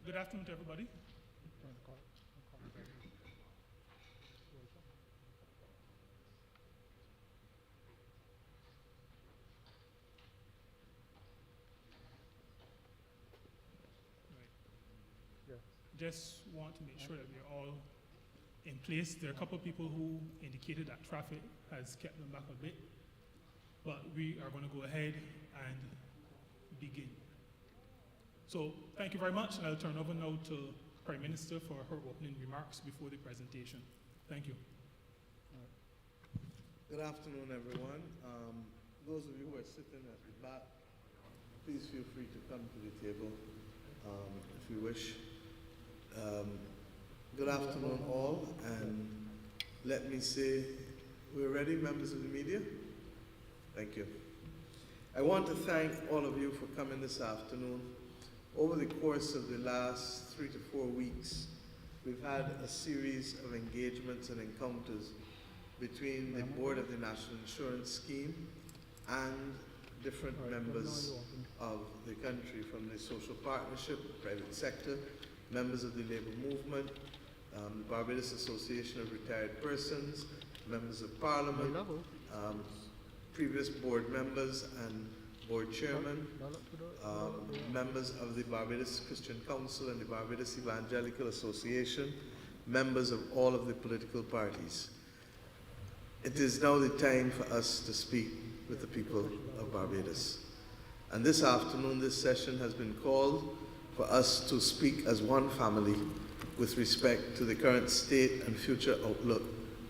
Good afternoon to everybody. Just want to make sure that we're all in place. There are a couple of people who indicated that traffic has kept them back a bit, but we are going to go ahead and begin. So thank you very much, and I'll turn over now to Prime Minister for her opening remarks before the presentation. Thank you. Good afternoon, everyone. Those of you who are sitting at the back, please feel free to come to the table if you wish. Good afternoon, all, and let me say, we're ready, members of the media? Thank you. I want to thank all of you for coming this afternoon. Over the course of the last 3 to 4 weeks, we've had a series of engagements and encounters between the Board of the National Insurance Scheme and different members of the country, from the social partnership, private sector, members of the labor movement, Barbados Association of Retired Persons, members of Parliament, previous board members and board chairman, members of the Barbados Christian Council and the Barbados Evangelical Association, members of all of the political parties. It is now the time for us to speak with the people of Barbados. And this afternoon, this session has been called for us to speak as one family with respect to the current state and future outlook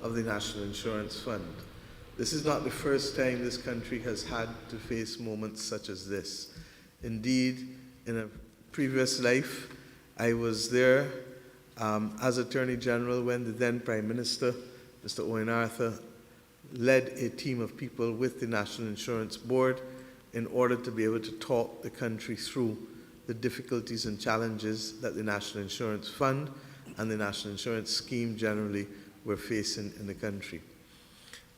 of the National Insurance Fund. This is not the first time this country has had to face moments such as this. Indeed, in a previous life, I was there as Attorney General when the then Prime Minister, Mr. Owen Arthur, led a team of people with the National Insurance Board in order to be able to talk the country through the difficulties and challenges that the National Insurance Fund and the National Insurance Scheme generally were facing in the country.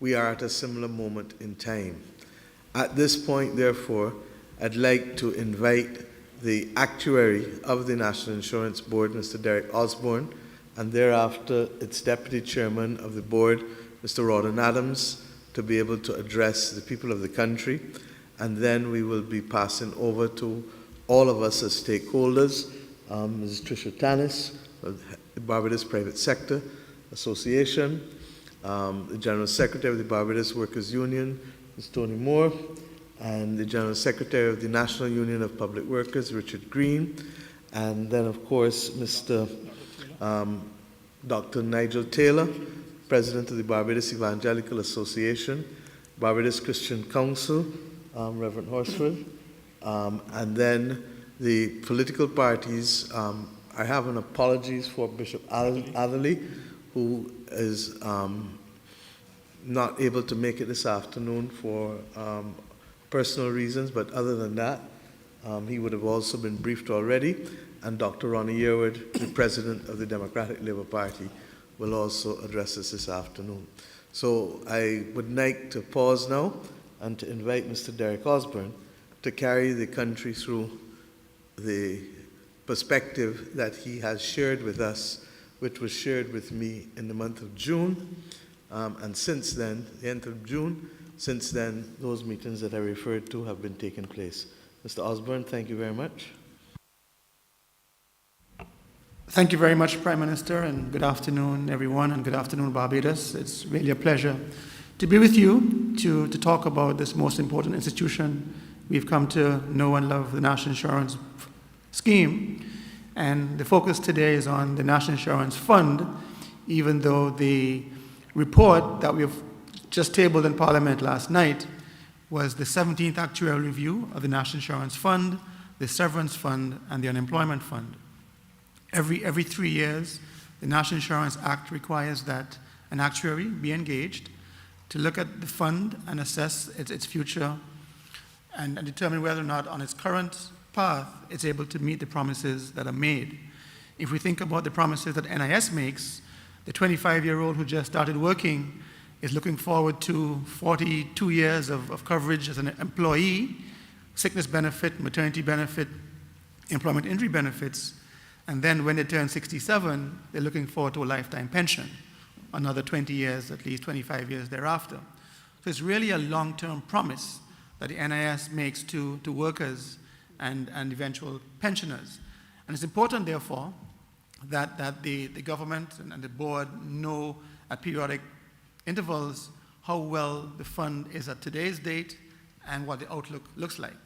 We are at a similar moment in time. At this point, therefore, I'd like to invite the Actuary of the National Insurance Board, Mr. Derek Osborne, and thereafter its Deputy Chairman of the Board, Mr. Rawdon Adams, to be able to address the people of the country. And then we will be passing over to all of us as stakeholders, Ms. Tricia Tanis, of the Barbados Private Sector Association, the General Secretary of the Barbados Workers' Union, Ms. Tony Moore, and the General Secretary of the National Union of Public Workers, Richard Green, and then, of course, Mr. Dr. Nigel Taylor, President of the Barbados Evangelical Association, Barbados Christian Council, Reverend Horsford, and then the political parties. I have an apologies for Bishop Atherley, who is not able to make it this afternoon for personal reasons, but other than that, he would have also been briefed already, and Dr. Ronnie Yearwood, the President of the Democratic Labour Party, will also address us this afternoon. So I would like to pause now and to invite Mr. Derek Osborne to carry the country through the perspective that he has shared with us, which was shared with me in the month of June. And since then, the end of June, since then, those meetings that I referred to have been taking place. Mr. Osborne, thank you very much. Thank you very much, Prime Minister, and good afternoon, everyone, and good afternoon, Barbados. It's really a pleasure to be with you to talk about this most important institution we've come to know and love, the National Insurance Scheme. And the focus today is on the National Insurance Fund, even though the report that we've just tabled in Parliament last night was the 17th Actuarial Review of the National Insurance Fund, the Severance Fund, and the Unemployment Fund. Every 3 years, the National Insurance Act requires that an actuary be engaged to look at the fund and assess its future and determine whether or not on its current path it's able to meet the promises that are made. If we think about the promises that NIS makes, the 25-year-old who just started working is looking forward to 42 years of coverage as an employee, sickness benefit, maternity benefit, employment injury benefits, And then when they turn 67, they're looking forward to a lifetime pension, another 20 years, at least 25 years thereafter. So it's really a long-term promise that the NIS makes to workers and eventual pensioners. And it's important, therefore, that the government and the board know at periodic intervals how well the fund is at today's date and what the outlook looks like.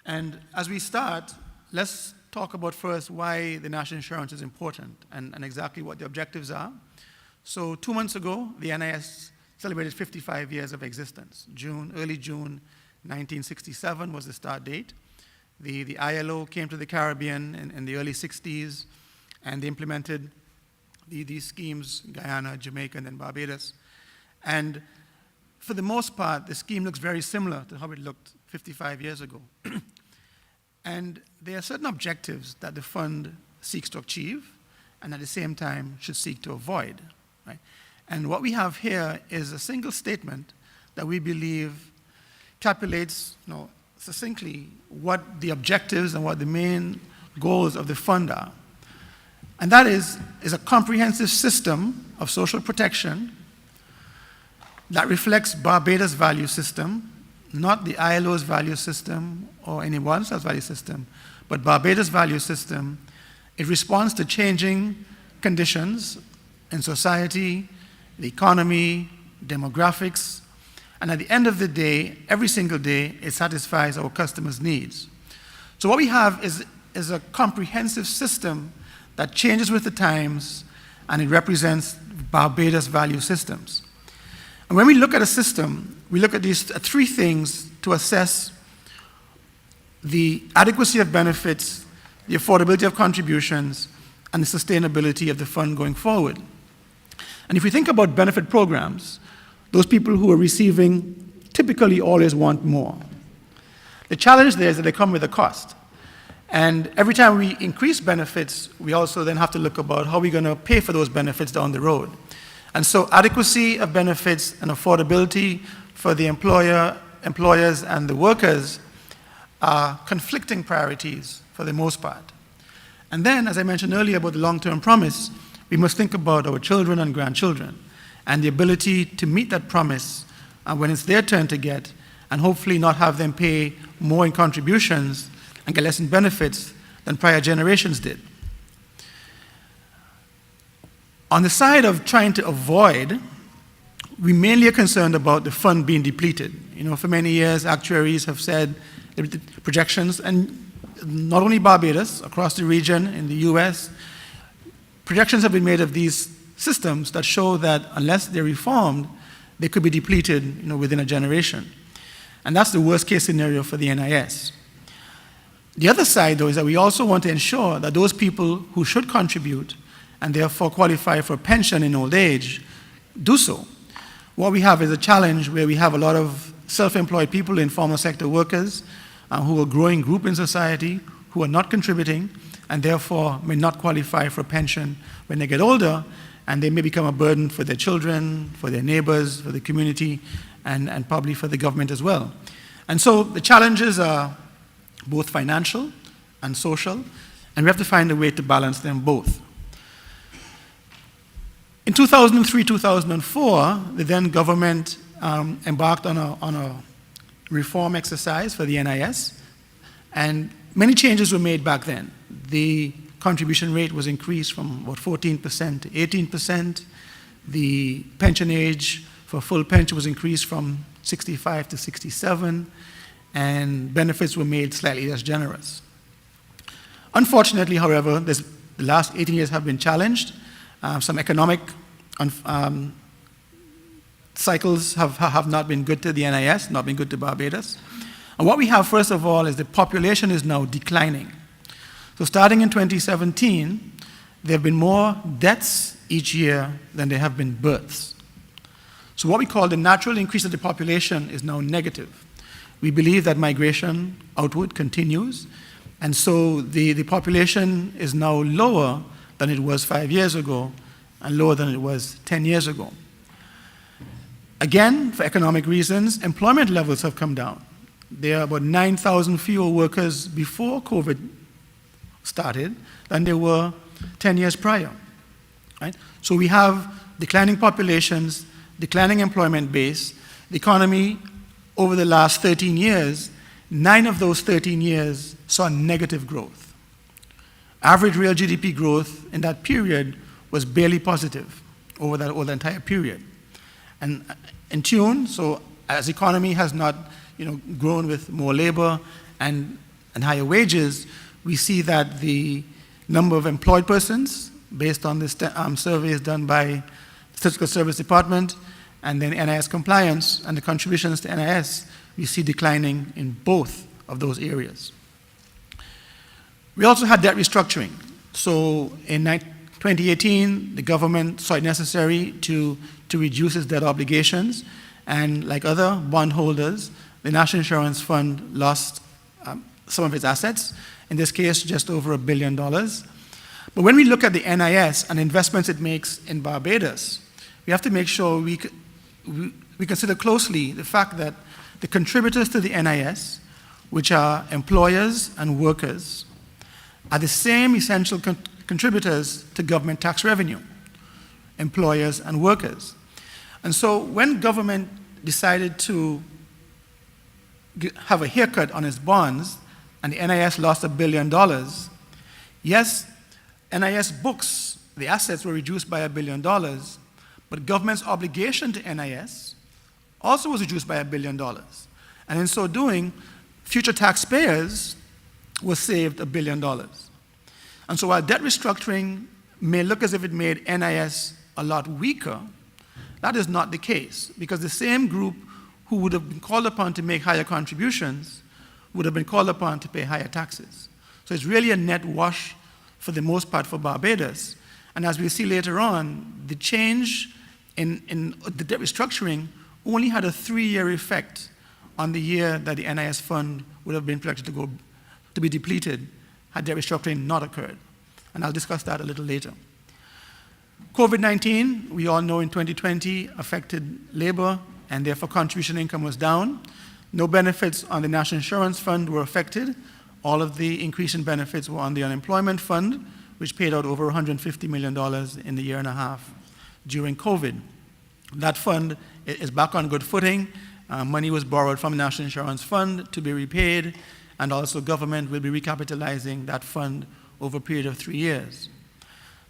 And as we start, let's talk about first why the national insurance is important and exactly what the objectives are. So 2 months ago, the NIS celebrated 55 years of existence. Early June 1967 was the start date. The ILO came to the Caribbean in the early 60s, and they implemented these schemes, Guyana, Jamaica, and then Barbados. And for the most part, the scheme looks very similar to how it looked 55 years ago. And there are certain objectives that the fund seeks to achieve and at the same time should seek to avoid. Right? And what we have here is a single statement that we believe calculates succinctly what the objectives and what the main goals of the fund are. And that is a comprehensive system of social protection that reflects Barbados' value system, not the ILO's value system or anyone else's value system, but Barbados' value system. It responds to changing conditions in society, the economy, demographics, and at the end of the day, every single day, it satisfies our customers' needs. So what we have is a comprehensive system that changes with the times, and it represents Barbados' value systems. And when we look at a system, we look at these three things to assess the adequacy of benefits, the affordability of contributions, and the sustainability of the fund going forward. And if we think about benefit programs, those people who are receiving typically always want more. The challenge there is that they come with a cost. And every time we increase benefits, we also then have to look about how we're going to pay for those benefits down the road. And so adequacy of benefits and affordability for the employers, and the workers are conflicting priorities for the most part. And then, as I mentioned earlier about the long-term promise, we must think about our children and grandchildren and the ability to meet that promise when it's their turn to get, and hopefully not have them pay more in contributions and get less in benefits than prior generations did. On the side of trying to avoid, we mainly are concerned about the fund being depleted. For many years, actuaries have said the projections, and not only Barbados, across the region, in the US, projections have been made of these systems that show that unless they're reformed, they could be depleted within a generation. And that's the worst case scenario for the NIS. The other side, though, is that we also want to ensure that those people who should contribute and therefore qualify for pension in old age do so. What we have is a challenge where we have a lot of self-employed people, informal sector workers, who are a growing group in society, who are not contributing, and therefore may not qualify for pension when they get older, and they may become a burden for their children, for their neighbors, for the community, and probably for the government as well. And so the challenges are both financial and social, and we have to find a way to balance them both. In 2003, 2004, the then government embarked on a reform exercise for the NIS, and many changes were made back then. The contribution rate was increased from about 14% to 18%. The pension age for full pension was increased from 65 to 67, and benefits were made slightly less generous. Unfortunately, however, the last 18 years have been challenged. Some economic cycles have not been good to the NIS, not been good to Barbados. And what we have, first of all, is the population is now declining. So starting in 2017, there have been more deaths each year than there have been births. So what we call the natural increase of the population is now negative. We believe that migration outward continues, and so the population is now lower than it was 5 years ago and lower than it was 10 years ago. Again, for economic reasons, employment levels have come down. There are about 9,000 fewer workers before COVID started than they were 10 years prior. Right? So we have declining populations, declining employment base. The economy over the last 13 years, 9 of those 13 years saw negative growth. Average real GDP growth in that period was barely positive over the entire period. And in tune, so as the economy has not grown with more labor and higher wages, we see that the number of employed persons, based on the surveys done by the Statistical Service Department, and then NIS compliance and the contributions to NIS, we see declining in both of those areas. We also had debt restructuring. So in 2018, the government saw it necessary to reduce its debt obligations, and like other bondholders, the National Insurance Fund lost some of its assets, in this case just over $1 billion. But when we look at the NIS and investments it makes in Barbados, we have to make sure we consider closely the fact that the contributors to the NIS, which are employers and workers, are the same essential contributors to government tax revenue, employers and workers. And so when government decided to have a haircut on its bonds and the NIS lost $1 billion, yes, NIS books, the assets were reduced by $1 billion, but government's obligation to NIS also was reduced by $1 billion. And in so doing, future taxpayers were saved $1 billion. And so while debt restructuring may look as if it made NIS a lot weaker, that is not the case, because the same group who would have been called upon to make higher contributions would have been called upon to pay higher taxes. So it's really a net wash for the most part for Barbados. And as we'll see later on, the change in the debt restructuring only had a 3-year effect on the year that the NIS fund would have been projected to be depleted had debt restructuring not occurred. And I'll discuss that a little later. COVID-19, we all know in 2020, affected labor, and therefore contribution income was down. No benefits on the National Insurance Fund were affected. All of the increase in benefits were on the unemployment fund, which paid out over $150 million in the year and a half during COVID. That fund is back on good footing. Money was borrowed from the National Insurance Fund to be repaid, and also government will be recapitalizing that fund over a period of 3 years.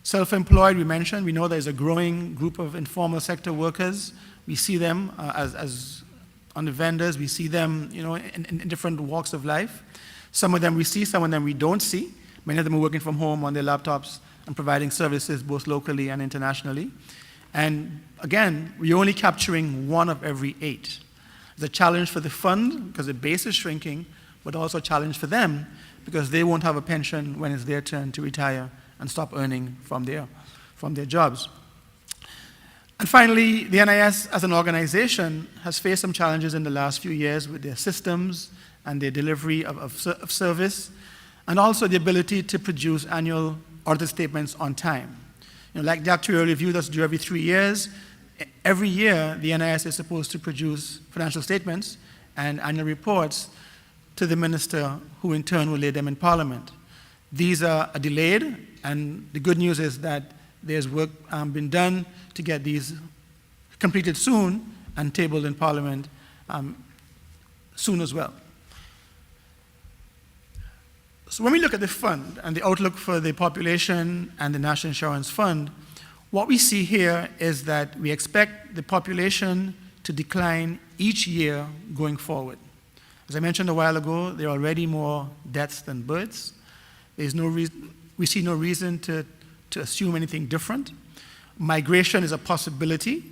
Self-employed, we mentioned, we know there's a growing group of informal sector workers. We see them as on the vendors, we see them in different walks of life. Some of them we see, some of them we don't see. Many of them are working from home on their laptops and providing services both locally and internationally. And again, we're only capturing 1 of every 8. It's a challenge for the fund because the base is shrinking, but also a challenge for them because they won't have a pension when it's their turn to retire and stop earning from their jobs. And finally, the NIS as an organization has faced some challenges in the last few years with their systems and their delivery of service, and also the ability to produce annual audit statements on time. Like the actuarial review that's due every 3 years, every year the NIS is supposed to produce financial statements and annual reports to the minister, who in turn will lay them in Parliament. These are delayed, and the good news is that there's work been done to get these completed soon and tabled in Parliament soon as well. So when we look at the fund and the outlook for the population and the National Insurance Fund, what we see here is that we expect the population to decline each year going forward. As I mentioned a while ago, there are already more deaths than births. We see no reason to assume anything different. Migration is a possibility.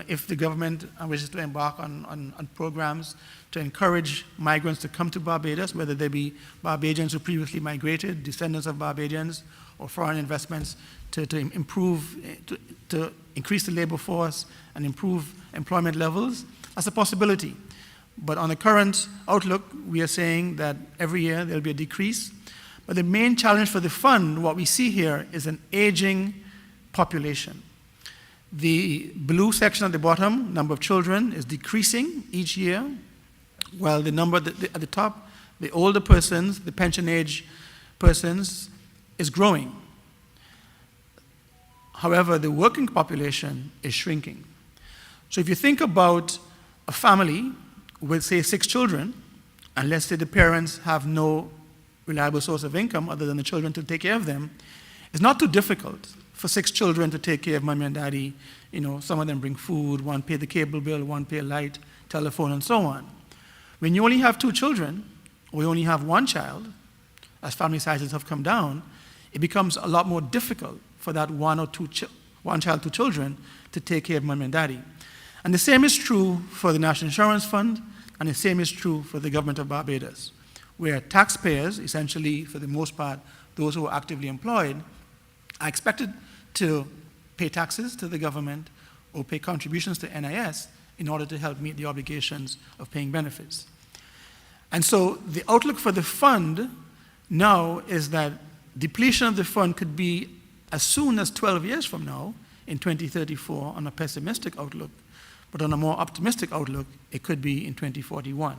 If the government wishes to embark on programs to encourage migrants to come to Barbados, whether they be Barbadians who previously migrated, descendants of Barbadians, or foreign investments to increase the labor force and improve employment levels, that's a possibility. But on the current outlook, we are saying that every year there'll be a decrease. But the main challenge for the fund, what we see here, is an aging population. The blue section at the bottom, number of children, is decreasing each year, while the number at the top, the older persons, the pension age persons, is growing. However, the working population is shrinking. So if you think about a family with, say, 6 children, and let's say the parents have no reliable source of income other than the children to take care of them, it's not too difficult for 6 children to take care of mommy and daddy. Some of them bring food, one pay the cable bill, one pay light, telephone, and so on. When you only have 2 children, or you only have 1 child, as family sizes have come down, it becomes a lot more difficult for that one child, 2 children to take care of mommy and daddy. And the same is true for the National Insurance Fund, and the same is true for the government of Barbados, where taxpayers, essentially for the most part, those who are actively employed, are expected to pay taxes to the government or pay contributions to NIS in order to help meet the obligations of paying benefits. And so the outlook for the fund now is that depletion of the fund could be as soon as 12 years from now, in 2034, on a pessimistic outlook, but on a more optimistic outlook, it could be in 2041.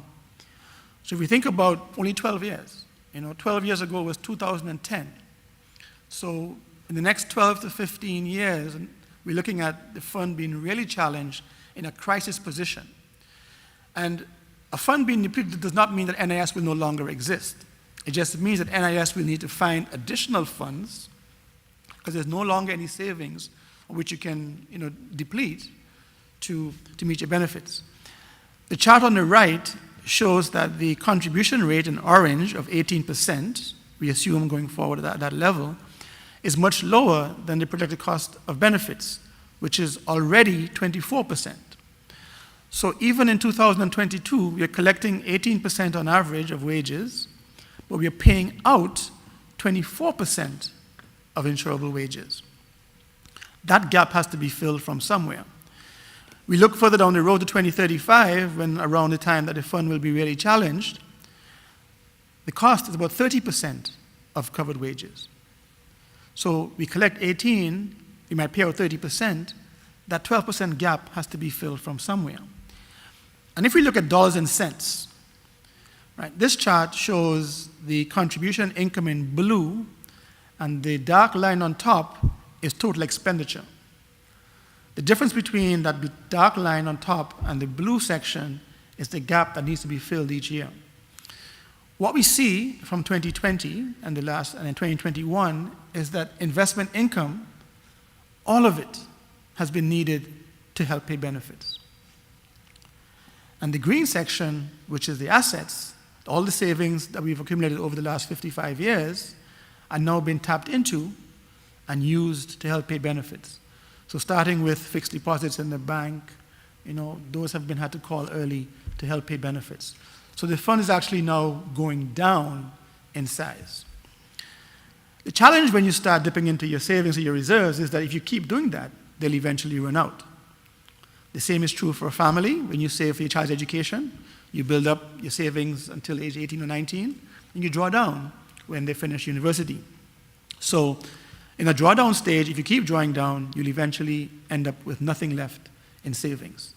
So if we think about only 12 years, 12 years ago was 2010. So in the next 12 to 15 years, we're looking at the fund being really challenged in a crisis position. And a fund being depleted does not mean that NIS will no longer exist. It just means that NIS will need to find additional funds because there's no longer any savings which you can deplete to meet your benefits. The chart on the right shows that the contribution rate in orange of 18%, we assume going forward at that level, is much lower than the projected cost of benefits, which is already 24%. So even in 2022, we are collecting 18% on average of wages, but we are paying out 24% of insurable wages. That gap has to be filled from somewhere. We look further down the road to 2035, when around the time that the fund will be really challenged, the cost is about 30% of covered wages. So we collect 18, we might pay out 30%, that 12% gap has to be filled from somewhere. And if we look at dollars and cents, right, this chart shows the contribution income in blue, and the dark line on top is total expenditure. The difference between that dark line on top and the blue section is the gap that needs to be filled each year. What we see from 2020 and in 2021 is that investment income, all of it, has been needed to help pay benefits. And the green section, which is the assets, all the savings that we've accumulated over the last 55 years, are now being tapped into and used to help pay benefits. So starting with fixed deposits in the bank, those have been had to call early to help pay benefits. So the fund is actually now going down in size. The challenge when you start dipping into your savings or your reserves is that if you keep doing that, they'll eventually run out. The same is true for a family. When you save for your child's education, you build up your savings until age 18 or 19, and you draw down when they finish university. So in a drawdown stage, if you keep drawing down, you'll eventually end up with nothing left in savings.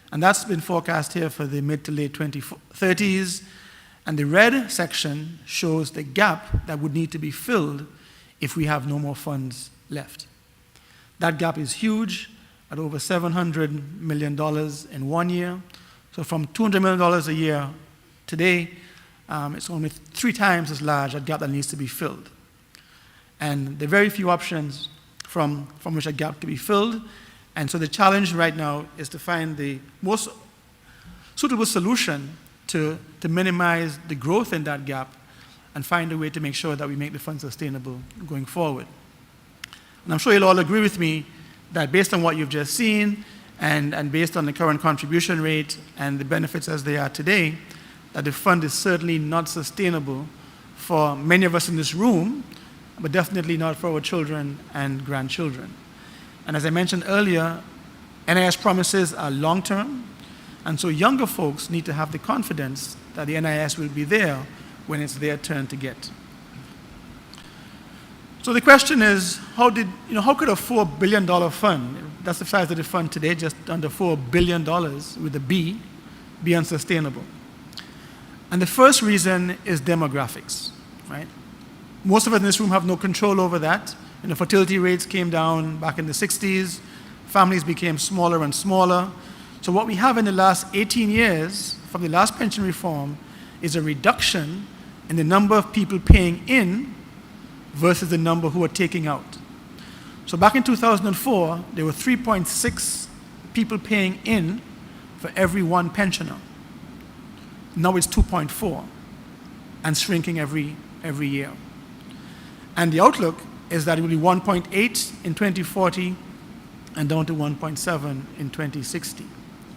And that's been forecast here for the mid to late 2030s. And the red section shows the gap that would need to be filled if we have no more funds left. That gap is huge, at over $700 million in 1 year. So from $200 million a year today, it's only 3 times as large a gap that needs to be filled. And there are very few options from which a gap can be filled. And so the challenge right now is to find the most suitable solution to minimize the growth in that gap and find a way to make sure that we make the fund sustainable going forward. And I'm sure you'll all agree with me that based on what you've just seen and based on the current contribution rate and the benefits as they are today, that the fund is certainly not sustainable for many of us in this room, but definitely not for our children and grandchildren. And as I mentioned earlier, NIS promises are long-term, and so younger folks need to have the confidence that the NIS will be there when it's their turn to get. So the question is, how could a $4 billion fund, that's the size of the fund today, just under $4 billion with a B, be unsustainable? And the first reason is demographics, right? Most of us in this room have no control over that. And the fertility rates came down back in the 60s. Families became smaller and smaller. So what we have in the last 18 years from the last pension reform is a reduction in the number of people paying in versus the number who are taking out. So back in 2004, there were 3.6 people paying in for every one pensioner. Now it's 2.4 and shrinking every year. And the outlook is that it will be 1.8 in 2040 and down to 1.7 in 2060.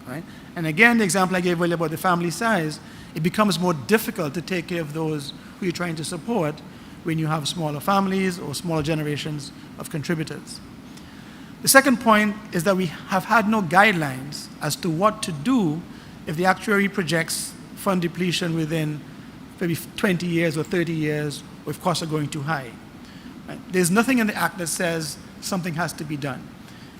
Right? And again, the example I gave earlier about the family size, it becomes more difficult to take care of those who you're trying to support when you have smaller families or smaller generations of contributors. The second point is that we have had no guidelines as to what to do if the actuary projects fund depletion within maybe 20 years or 30 years, or if costs are going too high. Right? There's nothing in the Act that says something has to be done.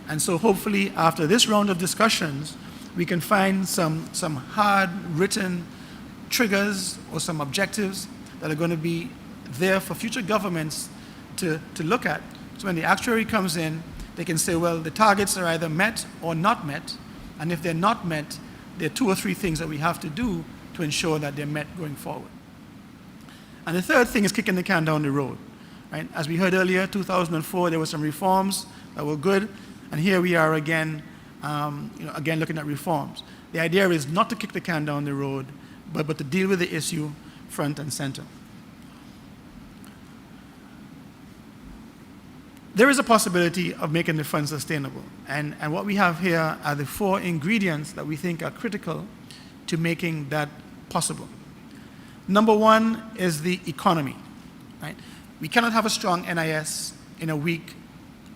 And so hopefully after this round of discussions, we can find some hard written triggers or some objectives that are going to be there for future governments to look at. So when the actuary comes in, they can say, well, the targets are either met or not met, and if they're not met, there are 2 or 3 things that we have to do to ensure that they're met going forward. And the third thing is kicking the can down the road. Right? As we heard earlier, 2004, there were some reforms that were good, and here we are again, again looking at reforms. The idea is not to kick the can down the road, but to deal with the issue front and center. There is a possibility of making the fund sustainable, and what we have here are the 4 ingredients that we think are critical to making that possible. Number 1 is the economy. Right? We cannot have a strong NIS in a weak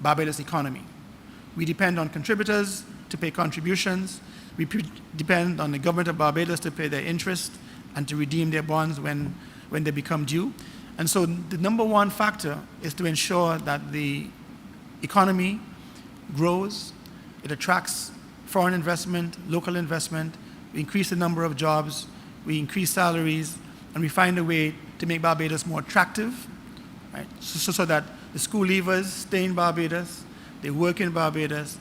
Barbados economy. We depend on contributors to pay contributions. We depend on the government of Barbados to pay their interest and to redeem their bonds when they become due. And so the number 1 factor is to ensure that the economy grows, it attracts foreign investment, local investment, we increase the number of jobs, we increase salaries, and we find a way to make Barbados more attractive, right? So that the school leavers stay in Barbados, they work in Barbados,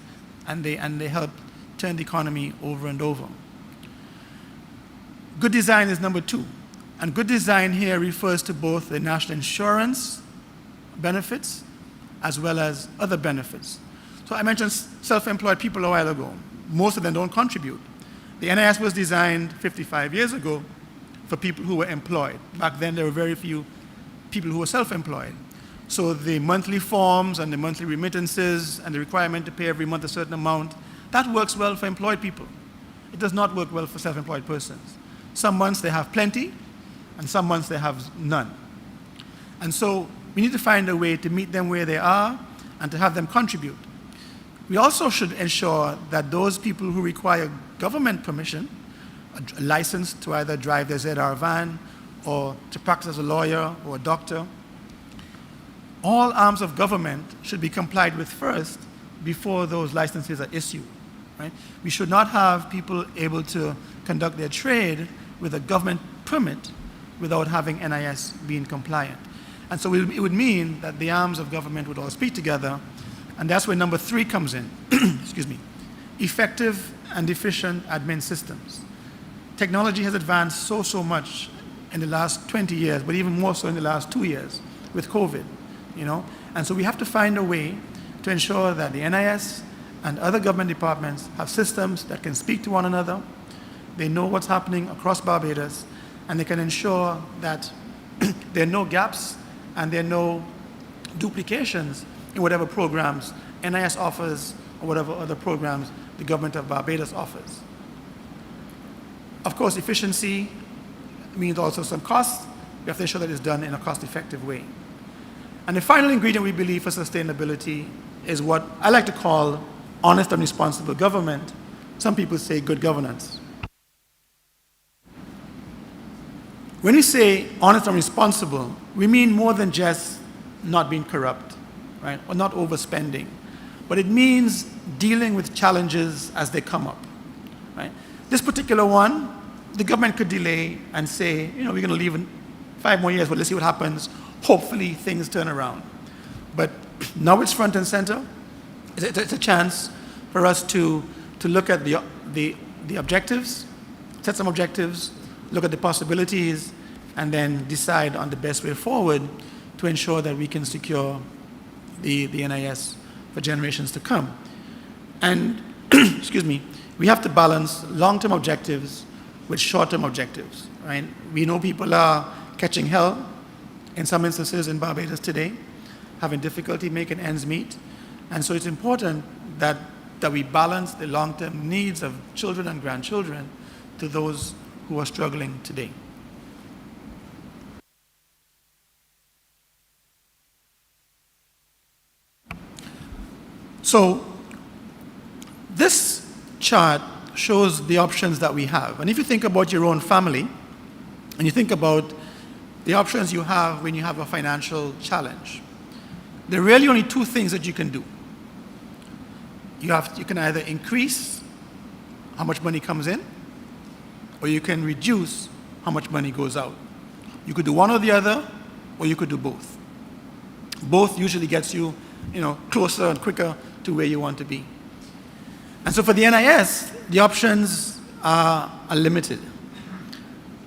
and they help turn the economy over and over. Good design is number 2. And good design here refers to both the national insurance benefits as well as other benefits. So I mentioned self-employed people a while ago. Most of them don't contribute. The NIS was designed 55 years ago for people who were employed. Back then, there were very few people who were self-employed. So the monthly forms and the monthly remittances and the requirement to pay every month a certain amount, that works well for employed people. It does not work well for self-employed persons. Some months they have plenty, and some months they have none. And so we need to find a way to meet them where they are and to have them contribute. We also should ensure that those people who require government permission, a license to either drive their ZR van or to practice as a lawyer or a doctor, all arms of government should be complied with first before those licenses are issued. Right? We should not have people able to conduct their trade with a government permit without having NIS being compliant. And so it would mean that the arms of government would all speak together, and that's where number 3 comes in. Excuse me. Effective and efficient admin systems. Technology has advanced so much in the last 20 years, but even more so in the last 2 years with COVID, And so we have to find a way to ensure that the NIS and other government departments have systems that can speak to one another, they know what's happening across Barbados, and they can ensure that there are no gaps and there are no duplications in whatever programs NIS offers or whatever other programs the government of Barbados offers. Of course, efficiency means also some costs. We have to ensure that it's done in a cost-effective way. And the final ingredient we believe for sustainability is what I like to call honest and responsible government. Some people say good governance. When we say honest and responsible, we mean more than just not being corrupt, right, or not overspending, but it means dealing with challenges as they come up, right? This particular one, the government could delay and say, we're going to leave in 5 more years, but let's see what happens. hopefully things turn around. But now it's front and center. It's a chance for us to look at the objectives, set some objectives, look at the possibilities, and then decide on the best way forward to ensure that we can secure the NIS for generations to come. And, excuse me, we have to balance long-term objectives with short-term objectives, right? We know people are catching hell in some instances in Barbados today, having difficulty making ends meet. And so it's important that we balance the long-term needs of children and grandchildren to those who are struggling today. So this chart shows the options that we have. And if you think about your own family, and you think about the options you have when you have a financial challenge, there are really only two things that you can do. You can either increase how much money comes in, or you can reduce how much money goes out. You could do one or the other, or you could do both. Both usually gets you, closer and quicker to where you want to be. And so for the NIS, the options are limited.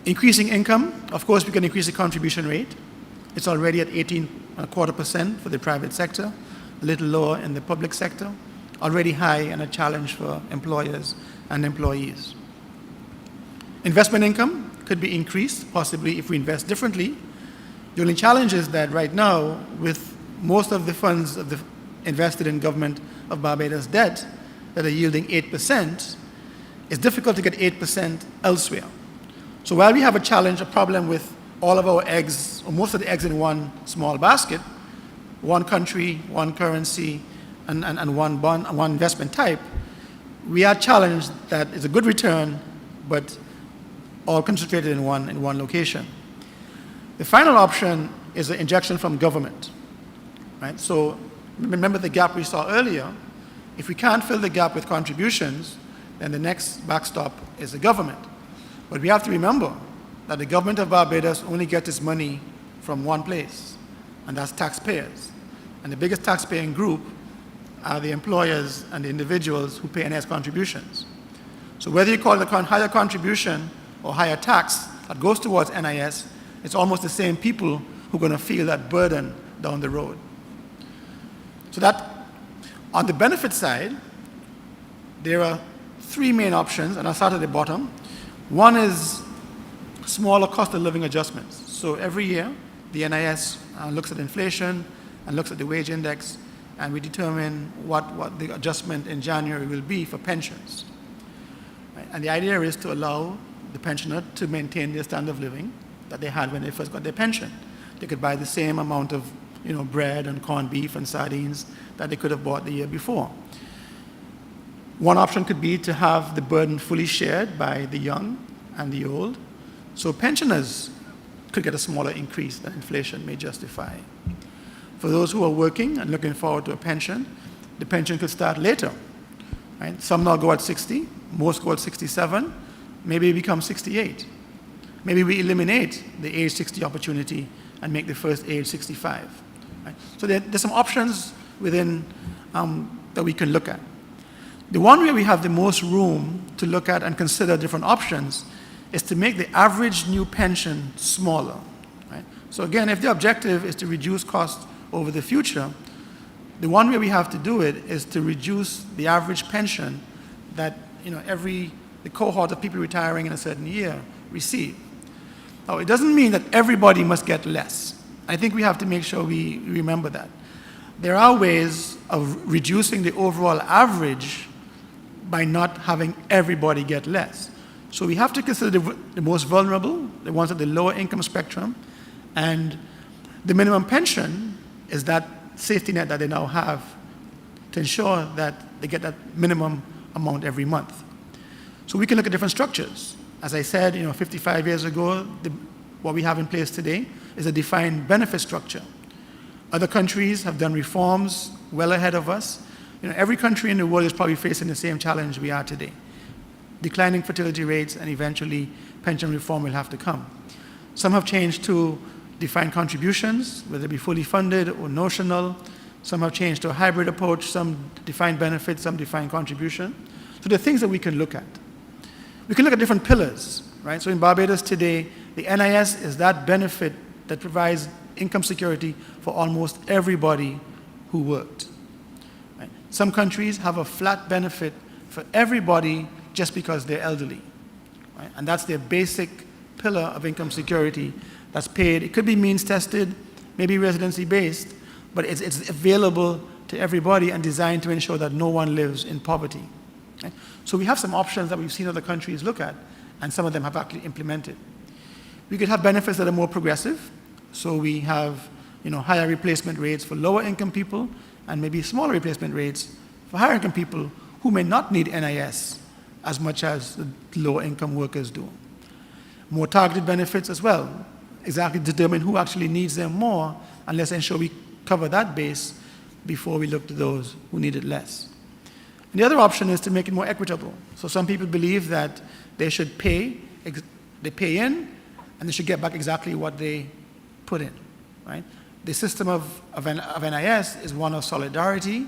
Increasing income, of course, we can increase the contribution rate. It's already at 18.25% for the private sector, a little lower in the public sector, already high and a challenge for employers and employees. Investment income could be increased, possibly if we invest differently. The only challenge is that right now, with most of the funds invested in government of Barbados debt that are yielding 8%, it's difficult to get 8% elsewhere. So while we have a challenge, a problem with all of our eggs, or most of the eggs in one small basket, one country, one currency, and one bond, one investment type, we are challenged that it's a good return, but all concentrated in one location. The final option is an injection from government, right? So remember the gap we saw earlier. If we can't fill the gap with contributions, then the next backstop is the government. But we have to remember that the government of Barbados only gets its money from one place, and that's taxpayers. And the biggest taxpaying group are the employers and the individuals who pay NS contributions. So whether you call it a higher contribution or higher tax that goes towards NIS, it's almost the same people who are going to feel that burden down the road. So that, on the benefit side, there are three main options, and I'll start at the bottom. One is smaller cost of living adjustments. So every year, the NIS looks at inflation and looks at the wage index, and we determine what the adjustment in January will be for pensions. Right? And the idea is to allow the pensioner to maintain their standard of living that they had when they first got their pension. They could buy the same amount of bread and corned beef and sardines that they could have bought the year before. One option could be to have the burden fully shared by the young and the old. So pensioners could get a smaller increase than inflation may justify. For those who are working and looking forward to a pension, the pension could start later. Right? Some now go at 60, most go at 67, maybe become 68. Maybe we eliminate the age 60 opportunity and make the first age 65. Right? So there's some options within that we can look at. The one where we have the most room to look at and consider different options is to make the average new pension smaller. Right? So again, if the objective is to reduce costs over the future, the one way we have to do it is to reduce the average pension that the cohort of people retiring in a certain year receive. Now, it doesn't mean that everybody must get less. I think we have to make sure we remember that. There are ways of reducing the overall average by not having everybody get less. So we have to consider the most vulnerable, the ones at the lower income spectrum, and the minimum pension is that safety net that they now have to ensure that they get that minimum amount every month. So we can look at different structures. As I said, 55 years ago, what we have in place today is a defined benefit structure. Other countries have done reforms well ahead of us. Every country in the world is probably facing the same challenge we are today. Declining fertility rates, and eventually pension reform will have to come. Some have changed to defined contributions, whether it be fully funded or notional. Some have changed to a hybrid approach, some defined benefits, some defined contribution. So there are things that we can look at. We can look at different pillars, right? So in Barbados today, the NIS is that benefit that provides income security for almost everybody who worked. Right? Some countries have a flat benefit for everybody just because they're elderly. Right? And that's their basic pillar of income security that's paid. It could be means tested, maybe residency based, but it's available to everybody and designed to ensure that no one lives in poverty. Right? So we have some options that we've seen other countries look at, and some of them have actually implemented. We could have benefits that are more progressive. So we have higher replacement rates for lower income people and maybe smaller replacement rates for higher income people who may not need NIS as much as the lower income workers do. More targeted benefits as well, exactly determine who actually needs them more, and let's ensure we cover that base before we look to those who need it less. And the other option is to make it more equitable. So some people believe that they should pay in, and they should get back exactly what they put in, right? The system of NIS is one of solidarity.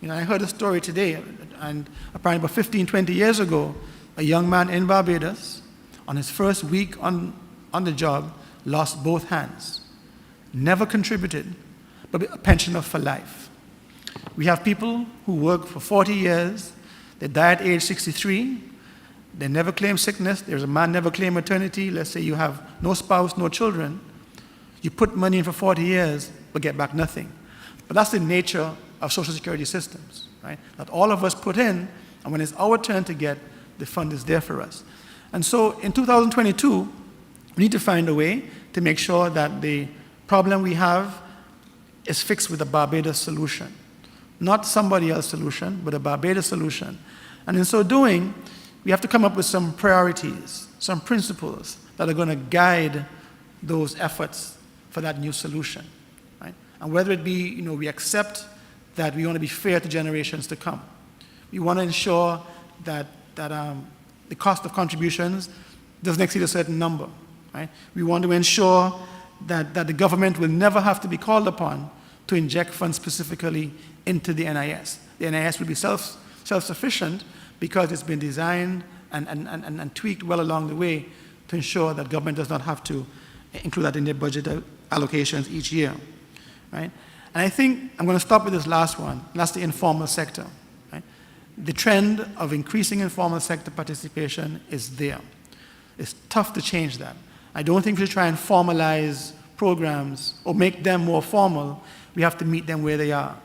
I heard a story today, and apparently about 15, 20 years ago, a young man in Barbados, on his first week on the job, lost both hands. Never contributed, but a pensioner for life. We have people who work for 40 years, they die at age 63, they never claim sickness, there's a man never claim maternity, let's say you have no spouse, no children, you put money in for 40 years, but get back nothing. But that's the nature of social security systems, right? That all of us put in, and when it's our turn to get, the fund is there for us. And so in 2022, we need to find a way to make sure that the problem we have is fixed with a Barbados solution. Not somebody else's solution, but a Barbados solution. And in so doing, we have to come up with some priorities, some principles that are going to guide those efforts for that new solution. Right? And whether it be, we accept that we want to be fair to generations to come. We want to ensure that the cost of contributions doesn't exceed a certain number. Right? We want to ensure that the government will never have to be called upon to inject funds specifically into the NIS. The NIS will be self-sufficient because it's been designed and tweaked well along the way to ensure that government does not have to include that in their budget allocations each year. Right? And I think I'm going to stop with this last one, and that's the informal sector. Right? The trend of increasing informal sector participation is there. It's tough to change that. I don't think we should try and formalize programs or make them more formal. We have to meet them where they are.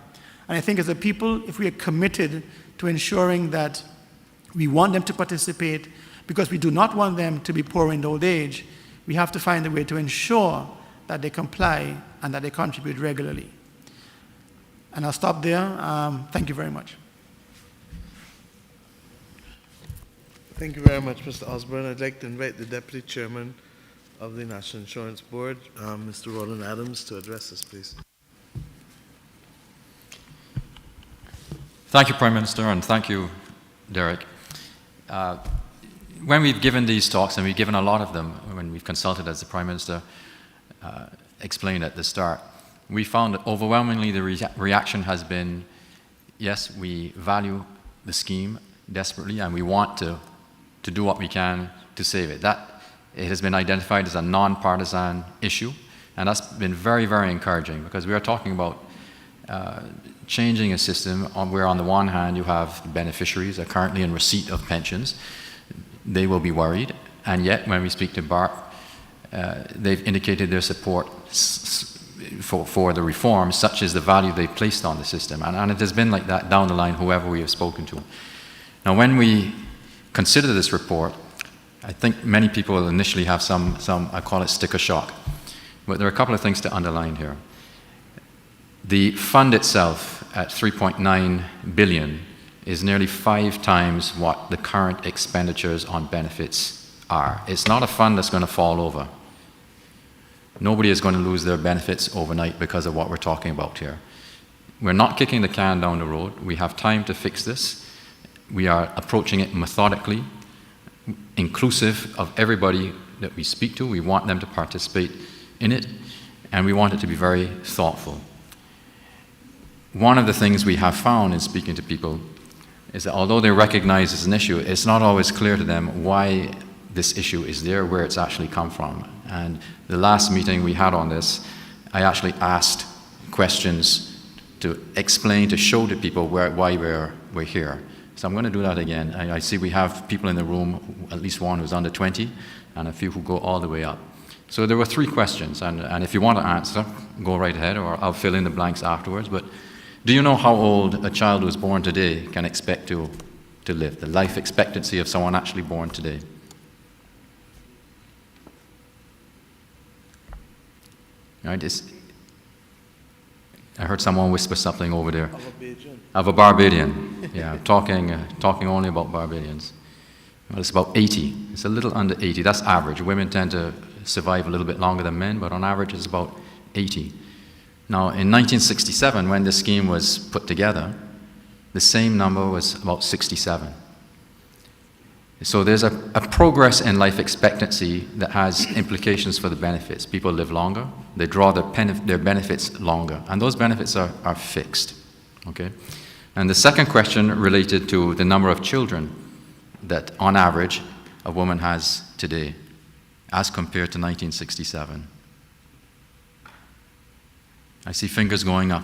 And I think as a people, if we are committed to ensuring that we want them to participate because we do not want them to be poor in old age, we have to find a way to ensure that they comply and that they contribute regularly. And I'll stop there. Thank you very much. Thank you very much, Mr. Osborne. I'd like to invite the Deputy Chairman of the National Insurance Board, Mr. Roland Adams, to address us, please. Thank you, Prime Minister, and thank you, Derek. When we've given these talks, and we've given a lot of them when we've consulted, as the Prime Minister explained at the start, we found that overwhelmingly the reaction has been, yes, we value the scheme desperately, and we want to do what we can to save it. It has been identified as a non-partisan issue, and that's been very, very encouraging, because we are talking about changing a system where on the one hand you have beneficiaries that are currently in receipt of pensions. They will be worried, and yet when we speak to BARC, they've indicated their support for the reform, such as the value they placed on the system. And it has been like that down the line, whoever we have spoken to. Now, when we consider this report, I think many people will initially have some I call it sticker shock. But there are a couple of things to underline here. The fund itself at 3.9 billion is nearly 5 times what the current expenditures on benefits are. It's not a fund that's going to fall over. Nobody is going to lose their benefits overnight because of what we're talking about here. We're not kicking the can down the road. We have time to fix this. We are approaching it methodically, inclusive of everybody that we speak to. We want them to participate in it. and we want it to be very thoughtful. One of the things we have found in speaking to people is that although they recognize it's an issue, it's not always clear to them why this issue is there, where it's actually come from. And the last meeting we had on this, I actually asked questions to explain, to show to people why we're here. So I'm going to do that again. I see we have people in the room, at least one who's under 20, and a few who go all the way up. So there were 3 questions, and if you want to answer, go right ahead, or I'll fill in the blanks afterwards. But do you know how old a child who is born today can expect to live? The life expectancy of someone actually born today? Right? I heard someone whisper something over there. Of a Barbadian. Yeah, talking only about Barbadians. Well, it's about 80. It's a little under 80. That's average. Women tend to survive a little bit longer than men, but on average it's about 80. Now, in 1967, when this scheme was put together, the same number was about 67. So there's a progress in life expectancy that has implications for the benefits. People live longer, they draw their benefits longer, and those benefits are fixed. Okay? And the second question related to the number of children that, on average, a woman has today, as compared to 1967. I see fingers going up.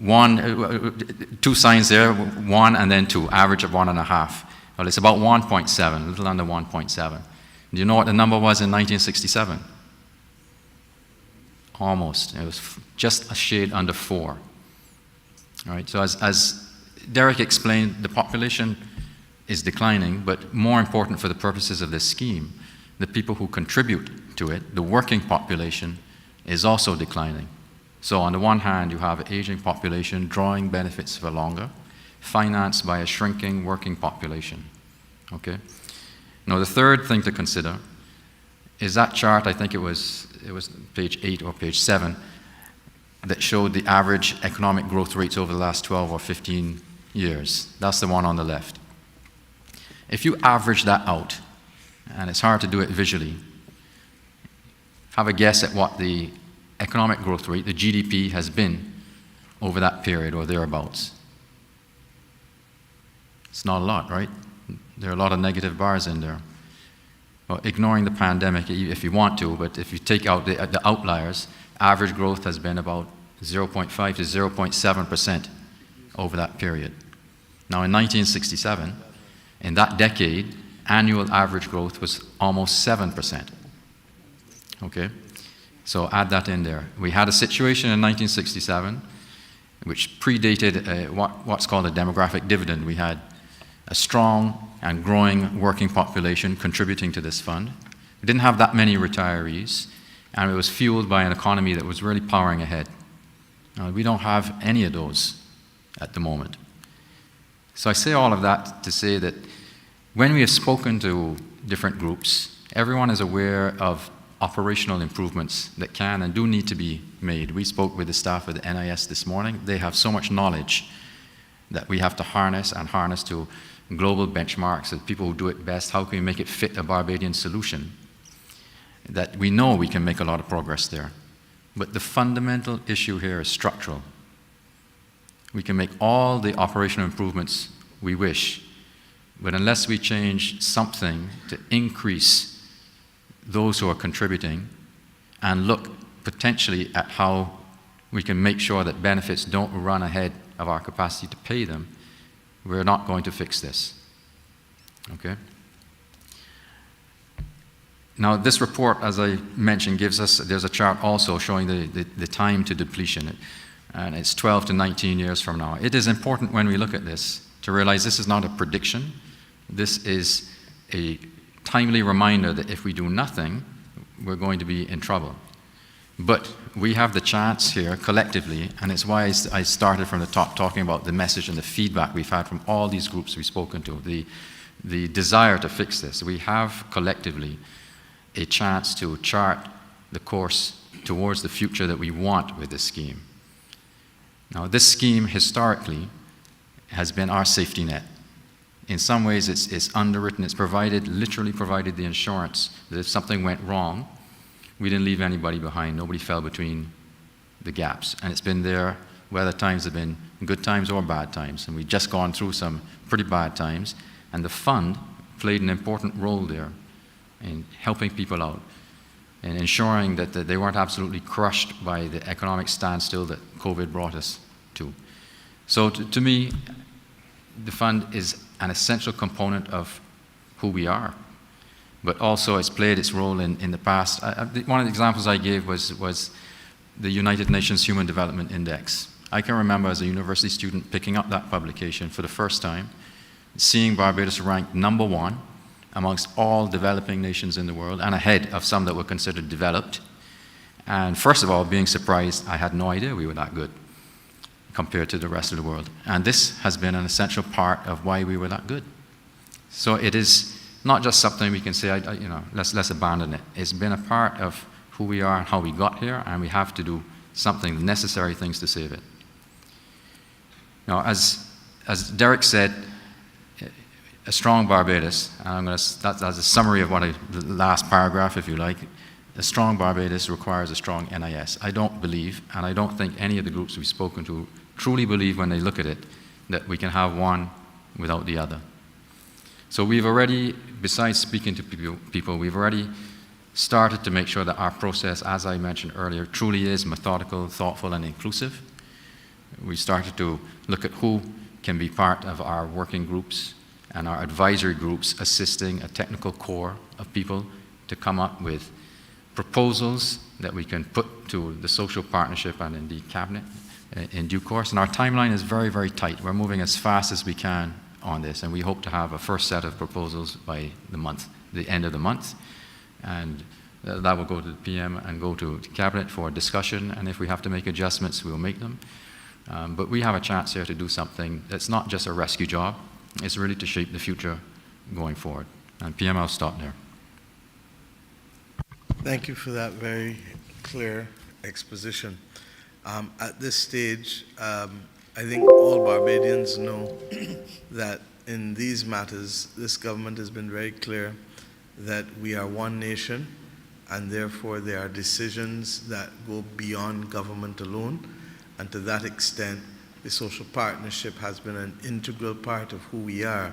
2 signs there, 1 and then 2, average of 1.5. Well, it's about 1.7, a little under 1.7. Do you know what the number was in 1967? Almost. It was just a shade under 4. All right, so as Derek explained, the population is declining, but more important for the purposes of this scheme, the people who contribute to it, the working population, is also declining. So on the one hand, you have an aging population drawing benefits for longer, financed by a shrinking working population. Okay? Now the third thing to consider is that chart, I think it was page 8 or page 7, that showed the average economic growth rates over the last 12 or 15 years. That's the one on the left. If you average that out, and it's hard to do it visually, have a guess at what the economic growth rate, the GDP, has been over that period or thereabouts. It's not a lot, right? There are a lot of negative bars in there. Well, ignoring the pandemic if you want to, but if you take out the outliers, average growth has been about 0.5 to 0.7% over that period. Now in 1967, in that decade, annual average growth was almost 7%. Okay? So add that in there. We had a situation in 1967 which predated what's called a demographic dividend. We had a strong and growing working population contributing to this fund. We didn't have that many retirees, and it was fueled by an economy that was really powering ahead. We don't have any of those at the moment. So I say all of that to say that when we have spoken to different groups, everyone is aware of operational improvements that can and do need to be made. We spoke with the staff at the NIS this morning. They have so much knowledge that we have to harness to global benchmarks of people who do it best. How can we make it fit a Barbadian solution? That we know we can make a lot of progress there. But the fundamental issue here is structural. We can make all the operational improvements we wish, but unless we change something to increase those who are contributing and look potentially at how we can make sure that benefits don't run ahead of our capacity to pay them, we're not going to fix this. Okay? Now, this report, as I mentioned, gives us, there's a chart also showing the time to depletion, and it's 12 to 19 years from now. It is important when we look at this to realize this is not a prediction. This is a timely reminder that if we do nothing, we're going to be in trouble. But we have the chance here collectively, and it's why I started from the top talking about the message and the feedback we've had from all these groups we've spoken to, the desire to fix this. We have collectively a chance to chart the course towards the future that we want with this scheme. Now, this scheme historically has been our safety net. In some ways, it's underwritten, it's literally provided the insurance that if something went wrong, we didn't leave anybody behind. Nobody fell between the gaps. And it's been there whether times have been good times or bad times. And we've just gone through some pretty bad times. And the fund played an important role there in helping people out and ensuring that they weren't absolutely crushed by the economic standstill that COVID brought us to. So to me, the fund is an essential component of who we are. But also it's played its role in the past. One of the examples I gave was the United Nations Human Development Index. I can remember as a university student picking up that publication for the first time, seeing Barbados ranked number 1 amongst all developing nations in the world and ahead of some that were considered developed. And first of all, being surprised, I had no idea we were that good compared to the rest of the world. And this has been an essential part of why we were that good. So it is not just something we can say, let's abandon it. It's been a part of who we are and how we got here, and we have to do something, the necessary things to save it. Now, as Derek said, a strong Barbados, and that's a summary of the last paragraph, if you like. A strong Barbados requires a strong NIS. I don't believe, and I don't think any of the groups we've spoken to truly believe when they look at it, that we can have one without the other. So we've already, besides speaking to people, we've already started to make sure that our process, as I mentioned earlier, truly is methodical, thoughtful, and inclusive. We started to look at who can be part of our working groups and our advisory groups, assisting a technical core of people to come up with proposals that we can put to the social partnership and indeed cabinet in due course. And our timeline is very, very tight. We're moving as fast as we can on this, and we hope to have a first set of proposals by the end of the month. And that will go to the PM and go to cabinet for discussion, and if we have to make adjustments, we'll make them. But we have a chance here to do something that's not just a rescue job, it's really to shape the future going forward. And PM, I'll stop there. Thank you for that very clear exposition. At this stage, I think all Barbadians know that in these matters, this government has been very clear that we are one nation, and therefore there are decisions that go beyond government alone. And to that extent, the social partnership has been an integral part of who we are.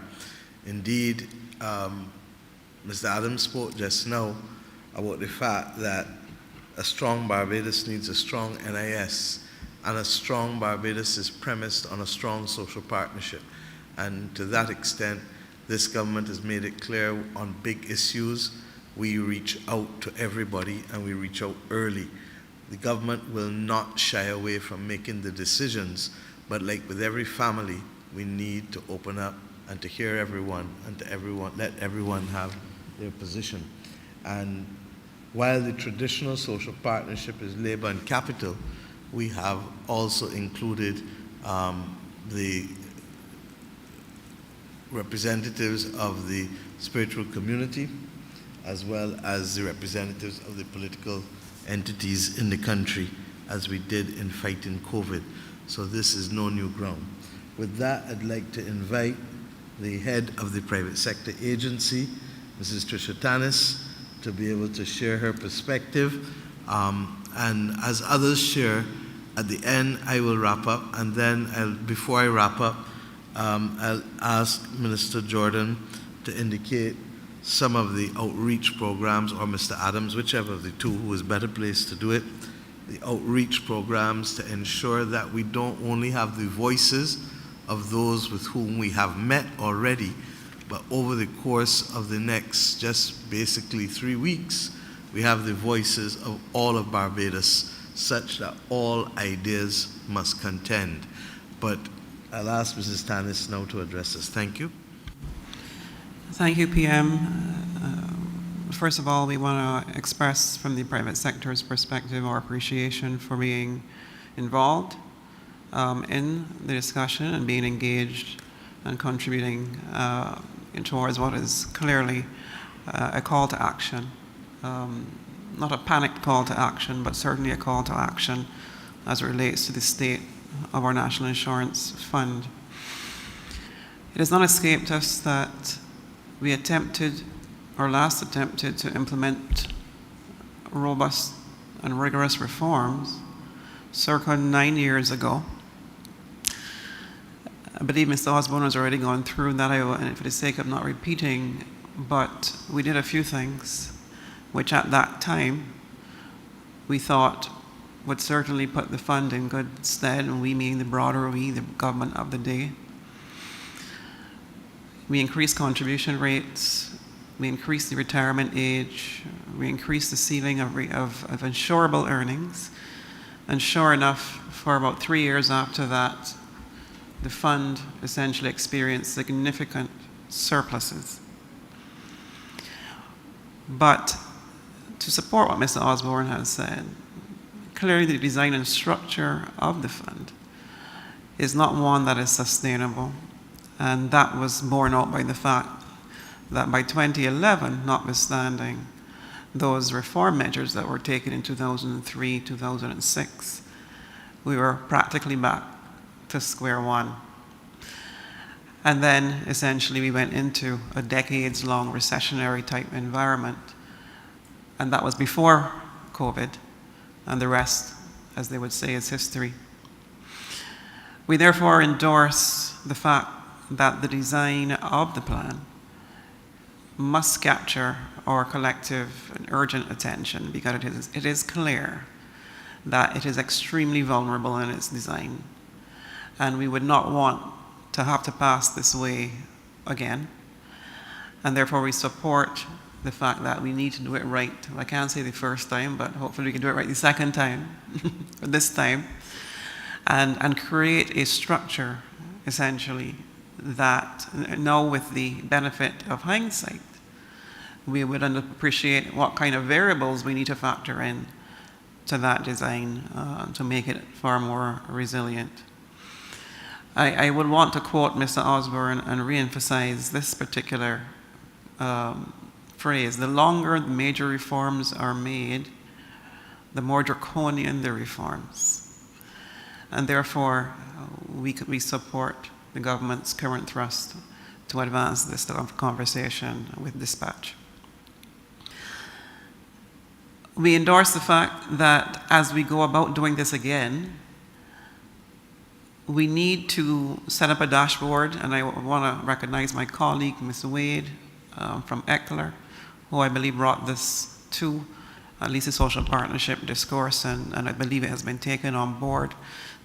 Indeed, Mr. Adams spoke just now about the fact that a strong Barbados needs a strong NIS, and a strong Barbados is premised on a strong social partnership. And to that extent, this government has made it clear on big issues, we reach out to everybody and we reach out early. The government will not shy away from making the decisions, but like with every family, we need to open up and to hear everyone and to let everyone have their position. And while the traditional social partnership is labor and capital, we have also included the representatives of the spiritual community, as well as the representatives of the political entities in the country, as we did in fighting COVID. So this is no new ground. With that, I'd like to invite the head of the private sector agency, Mrs. Tricia Tanis, to be able to share her perspective. And as others share, at the end, I will wrap up. And then before I wrap up, I'll ask Minister Jordan to indicate some of the outreach programs, or Mr. Adams, whichever of the two who is better placed to do it, the outreach programs to ensure that we don't only have the voices of those with whom we have met already, but over the course of the next just basically 3 weeks, we have the voices of all of Barbados, such that all ideas must contend. But I'll ask Mrs. Tanis now to address us. Thank you. Thank you, PM. First of all, we want to express from the private sector's perspective our appreciation for being involved in the discussion and being engaged and contributing towards what is clearly a call to action. Not a panicked call to action, but certainly a call to action as it relates to the state of our National Insurance Fund. It has not escaped us that we last attempted to implement robust and rigorous reforms circa 9 years ago. I believe Mr. Osborne has already gone through that, and for the sake of not repeating, but we did a few things which at that time we thought would certainly put the fund in good stead, and we mean the broader we, the government of the day. We increased contribution rates, we increased the retirement age, we increased the ceiling of insurable earnings, and sure enough, for about 3 years after that, the fund essentially experienced significant surpluses. But to support what Mr. Osborne has said, clearly the design and structure of the fund is not one that is sustainable, and that was borne out by the fact that by 2011, notwithstanding those reform measures that were taken in 2003, 2006, we were practically back to square one. And then essentially we went into a decades-long recessionary type environment, and that was before COVID, and the rest, as they would say, is history. We therefore endorse the fact that the design of the plan must capture our collective and urgent attention, because it is clear that it is extremely vulnerable in its design, and we would not want to have to pass this way again, and therefore we support the fact that we need to do it right. I can't say the first time, but hopefully we can do it right the second time, or this time, and create a structure, essentially, that now with the benefit of hindsight, we would appreciate what kind of variables we need to factor in to that design to make it far more resilient. I would want to quote Mr. Osborne and re-emphasize this particular phrase: the longer the major reforms are made, the more draconian the reforms. And therefore, we support the government's current thrust to advance this conversation with dispatch. We endorse the fact that as we go about doing this again, we need to set up a dashboard, and I want to recognize my colleague, Mr. Wade, from ECLR, who I believe brought this to at least a social partnership discourse, and I believe it has been taken on board.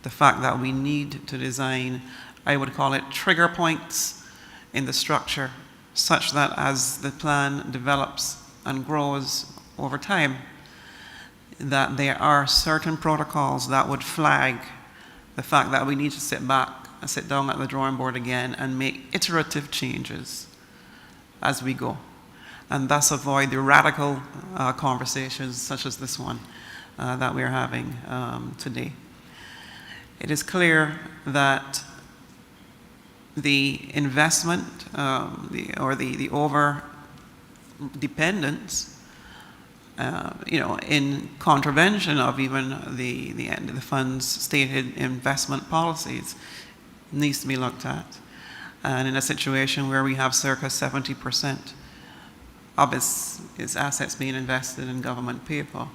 The fact that we need to design, I would call it trigger points in the structure, such that as the plan develops and grows over time, that there are certain protocols that would flag the fact that we need to sit back and sit down at the drawing board again and make iterative changes as we go, and thus avoid the radical conversations such as this one that we're having today. It is clear that the investment the over dependence in contravention of even the fund's stated investment policies needs to be looked at. And in a situation where we have circa 70% of its assets being invested in government paper,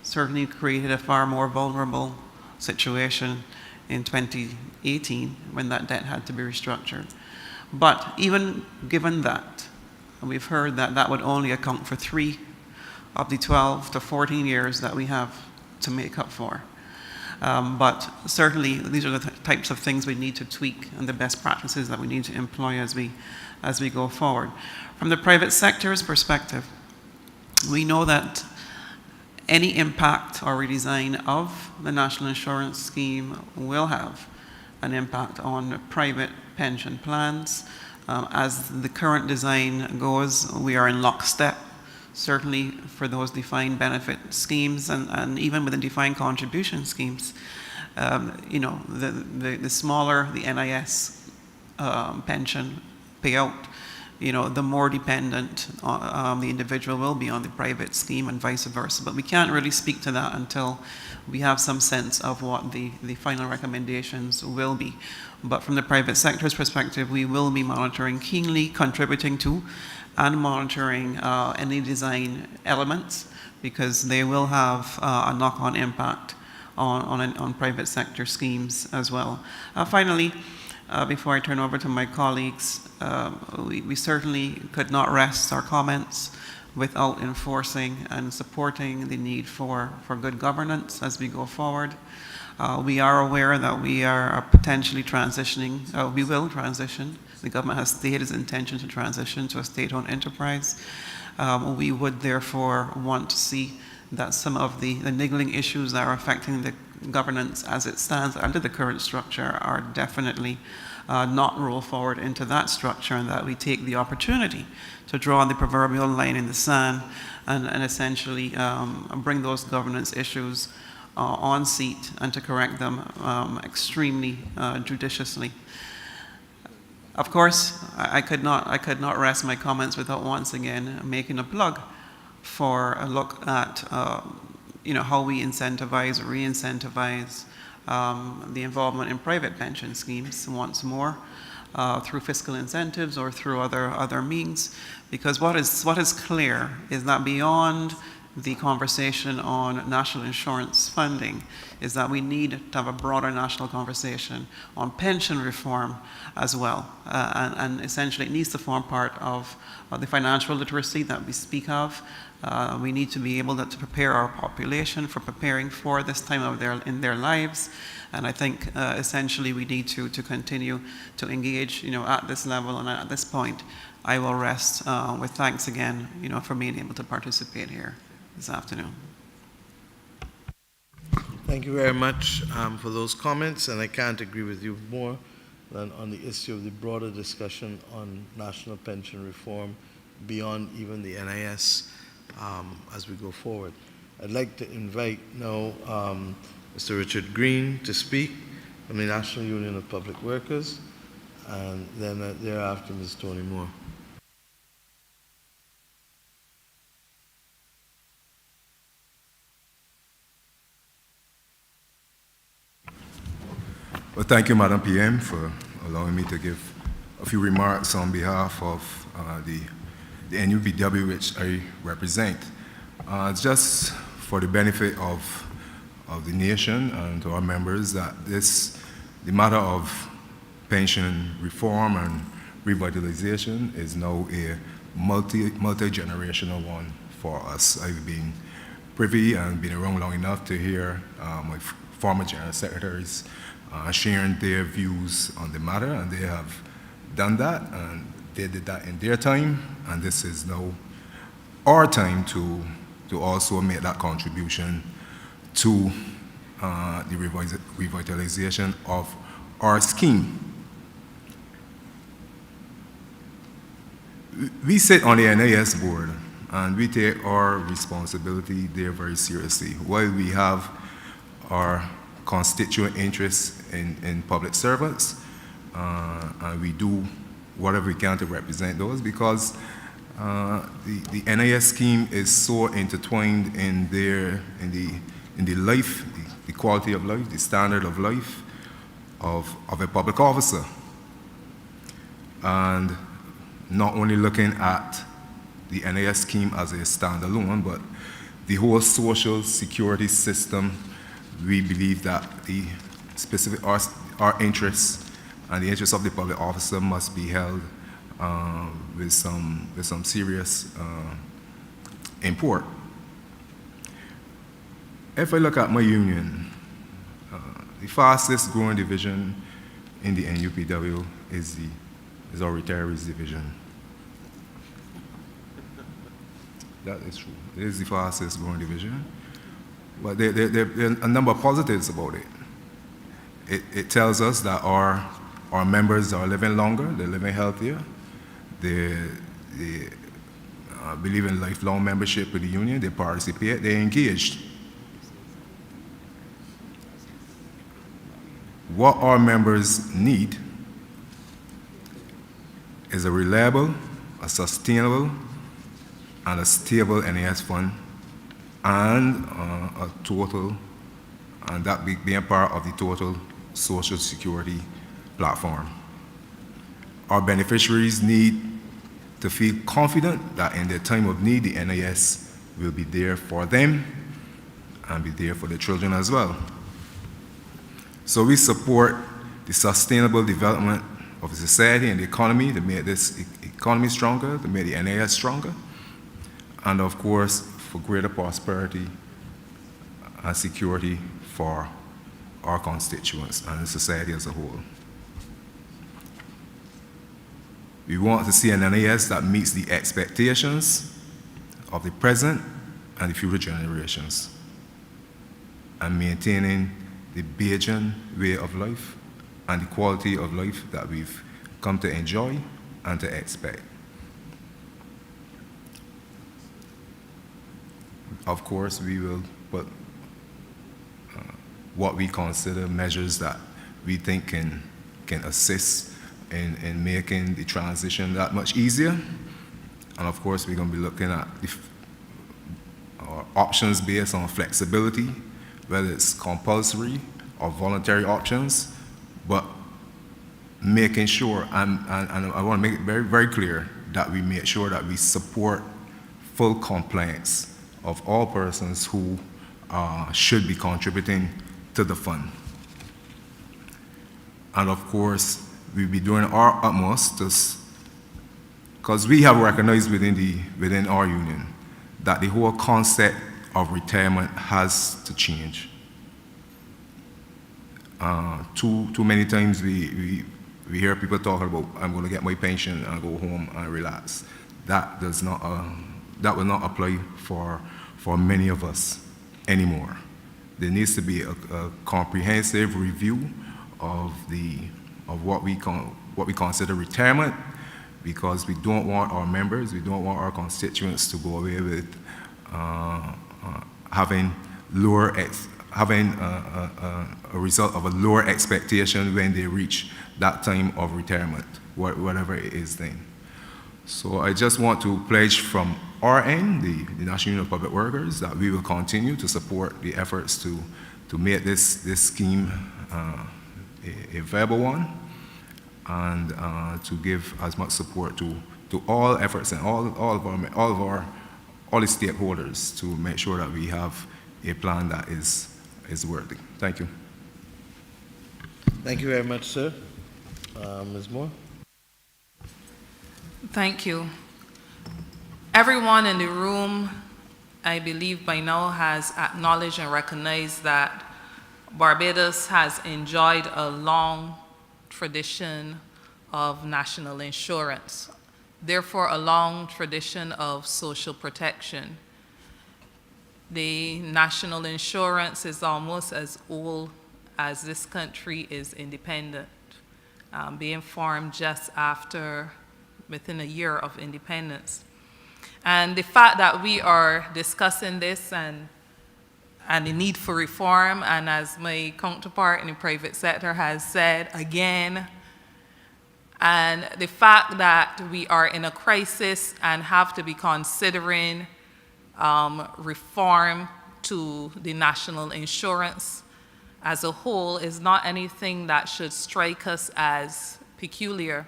certainly created a far more vulnerable situation in 2018 when that debt had to be restructured. But even given that, we've heard that that would only account for 3 of the 12 to 14 years that we have to make up for. But certainly these are the types of things we need to tweak and the best practices that we need to employ as we go forward. From the private sector's perspective, we know that any impact or redesign of the national insurance scheme will have an impact on private pension plans. As the current design goes, we are in lockstep, certainly for those defined benefit schemes and even within defined contribution schemes. The smaller the NIS pension payout, the more dependent the individual will be on the private scheme and vice versa. But we can't really speak to that until we have some sense of what the final recommendations will be. But from the private sector's perspective, we will be monitoring keenly, contributing to and monitoring any design elements because they will have a knock-on impact on private sector schemes as well. Finally, before I turn over to my colleagues, we certainly could not rest our comments without enforcing and supporting the need for good governance as we go forward. We are aware that we are potentially transitioning, we will transition. The government has stated its intention to transition to a state-owned enterprise. We would therefore want to see that some of the niggling issues that are affecting the governance as it stands under the current structure are definitely not roll forward into that structure, and that we take the opportunity to draw the proverbial line in the sand and essentially bring those governance issues on seat and to correct them extremely judiciously. Of course, I could not rest my comments without once again making a plug for a look at how we incentivize or re-incentivize the involvement in private pension schemes once more through fiscal incentives or through other means, because what is clear is that beyond the conversation on national insurance funding is that we need to have a broader national conversation on pension reform as well, and essentially it needs to form part of the financial literacy that we speak of. We need to be able to prepare our population for preparing for this time in their lives. And I think essentially we need to continue to engage at this level. And at this point, I will rest with thanks again for being able to participate here this afternoon. Thank you very much for those comments, and I can't agree with you more than on the issue of the broader discussion on national pension reform beyond even the NIS as we go forward. I'd like to invite now Mr. Richard Green to speak from the National Union of Public Workers, and then thereafter Ms. Tony Moore. Well, thank you, Madam PM, for allowing me to give a few remarks on behalf of the NUPW, which I represent. Just for the benefit of the nation and to our members, that the matter of pension reform and revitalization is now a multi-generational one for us. I've been privy and been around long enough to hear my former general secretaries sharing their views on the matter, and they have done that, and they did that in their time, and this is now our time to also make that contribution to the revitalization of our scheme. We sit on the NIS board, and we take our responsibility there very seriously. While we have our constituent interests in public servants, and we do whatever we can to represent those, because the NIS scheme is so intertwined in the life, the quality of life, the standard of life of a public officer. And not only looking at the NIS scheme as a standalone, but the whole social security system. We believe that the specific our interests and the interests of the public officer must be held with some serious import. If I look at my union, the fastest growing division in the NUPW is our retirees division. That is true. It is the fastest growing division. But there are a number of positives about it. It tells us that our members are living longer, they're living healthier, they believe in lifelong membership with the union, they participate, they're engaged. What our members need is a reliable, a sustainable, and a stable NIS fund, and a total, and that being part of the total social security platform. Our beneficiaries need to feel confident that in their time of need, the NIS will be there for them and be there for the children as well. So we support the sustainable development of the society and the economy to make this economy stronger, to make the NAS stronger, and of course, for greater prosperity and security for our constituents and the society as a whole. We want to see an NAS that meets the expectations of the present and the future generations, and maintaining the Bajan way of life and the quality of life that we've come to enjoy and to expect. Of course, we will put what we consider measures that we think can assist in making the transition that much easier. And of course, we're going to be looking at options based on flexibility, whether it's compulsory or voluntary options, but making sure, and I want to make it very, very clear, that we make sure that we support full compliance of all persons who should be contributing to the fund. And of course, we'll be doing our utmost, because we have recognized within our union that the whole concept of retirement has to change. Too many times we hear people talking about, I'm going to get my pension and go home and relax. That will not apply for many of us anymore. There needs to be a comprehensive review of what we consider retirement, because we don't want our members, we don't want our constituents to go away with having a result of a lower expectation when they reach that time of retirement, whatever it is then. So I just want to pledge from our end, the National Union of Public Workers, that we will continue to support the efforts to make this scheme a viable one, and to give as much support to all efforts and all the stakeholders to make sure that we have a plan that is worthy. Thank you. Thank you very much, sir. Ms. Moore? Thank you. Everyone in the room, I believe by now, has acknowledged and recognized that Barbados has enjoyed a long tradition of national insurance, therefore a long tradition of social protection. The national insurance is almost as old as this country is independent, being formed just within a year of independence. And the fact that we are discussing this and the need for reform, and as my counterpart in the private sector has said again, and the fact that we are in a crisis and have to be considering reform to the national insurance as a whole is not anything that should strike us as peculiar,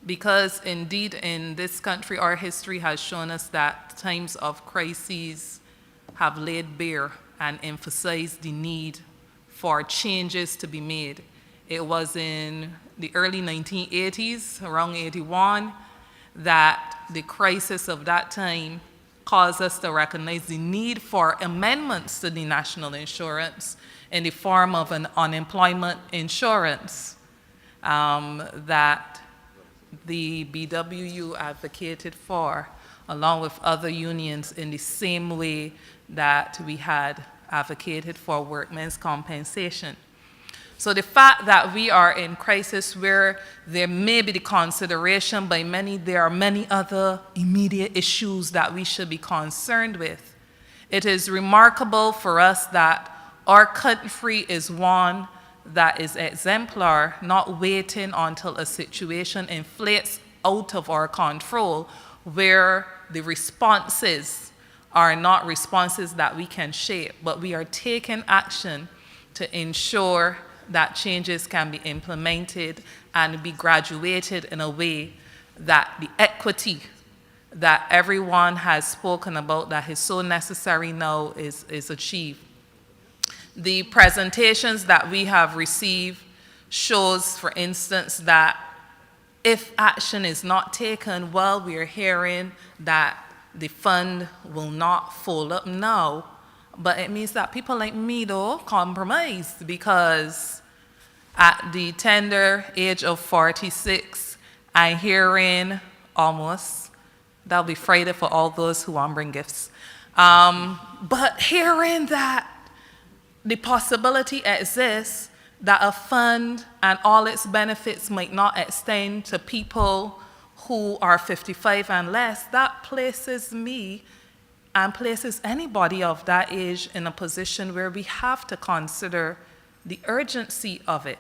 because indeed in this country our history has shown us that times of crises have laid bare and emphasized the need for changes to be made. It was in the early 1980s, around 81, that the crisis of that time caused us to recognize the need for amendments to the national insurance in the form of an unemployment insurance that the BWU advocated for, along with other unions, in the same way that we had advocated for workmen's compensation. So the fact that we are in crisis where there may be the consideration by many, there are many other immediate issues that we should be concerned with. It is remarkable for us that our country is one that is exemplar, not waiting until a situation inflates out of our control, where the responses are not responses that we can shape, but we are taking action to ensure that changes can be implemented and be graduated in a way that the equity that everyone has spoken about that is so necessary now is achieved. The presentations that we have received shows, for instance, that if action is not taken, well, we are hearing that the fund will not fold up now. But it means that people like me, though, compromise, because at the tender age of 46, I'm hearing almost, that'll be Friday for all those who want to bring gifts. But hearing that the possibility exists that a fund and all its benefits might not extend to people who are 55 and less, that places me and places anybody of that age in a position where we have to consider the urgency of it.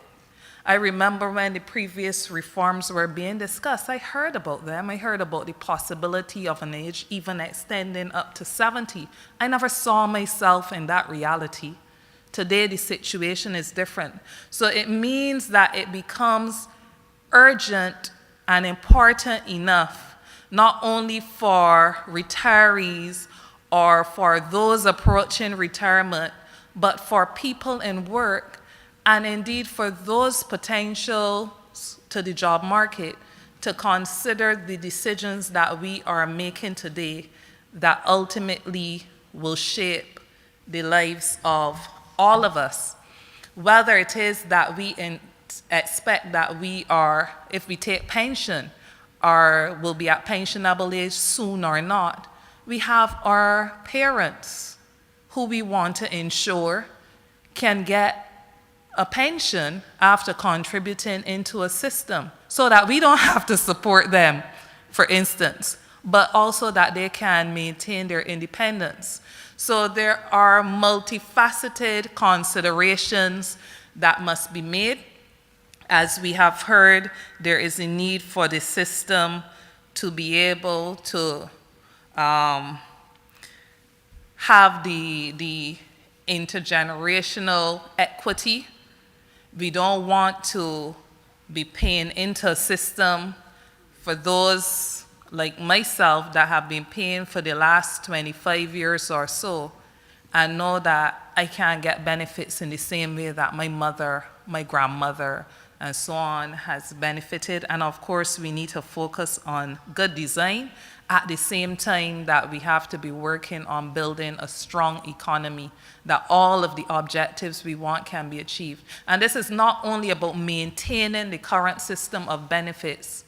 I remember when the previous reforms were being discussed, I heard about them. I heard about the possibility of an age even extending up to 70. I never saw myself in that reality. Today, the situation is different. So it means that it becomes urgent and important enough, not only for retirees or for those approaching retirement, but for people in work, and indeed for those potentials to the job market, to consider the decisions that we are making today that ultimately will shape the lives of all of us. Whether it is that we expect that we are, if we take pension, or will be at pensionable age soon or not, we have our parents who we want to ensure can get a pension after contributing into a system so that we don't have to support them, for instance, but also that they can maintain their independence. So there are multifaceted considerations that must be made. As we have heard, there is a need for the system to be able to have the intergenerational equity. We don't want to be paying into a system for those like myself that have been paying for the last 25 years or so and know that I can't get benefits in the same way that my mother, my grandmother, and so on has benefited. And of course, we need to focus on good design at the same time that we have to be working on building a strong economy, that all of the objectives we want can be achieved. And this is not only about maintaining the current system of benefits,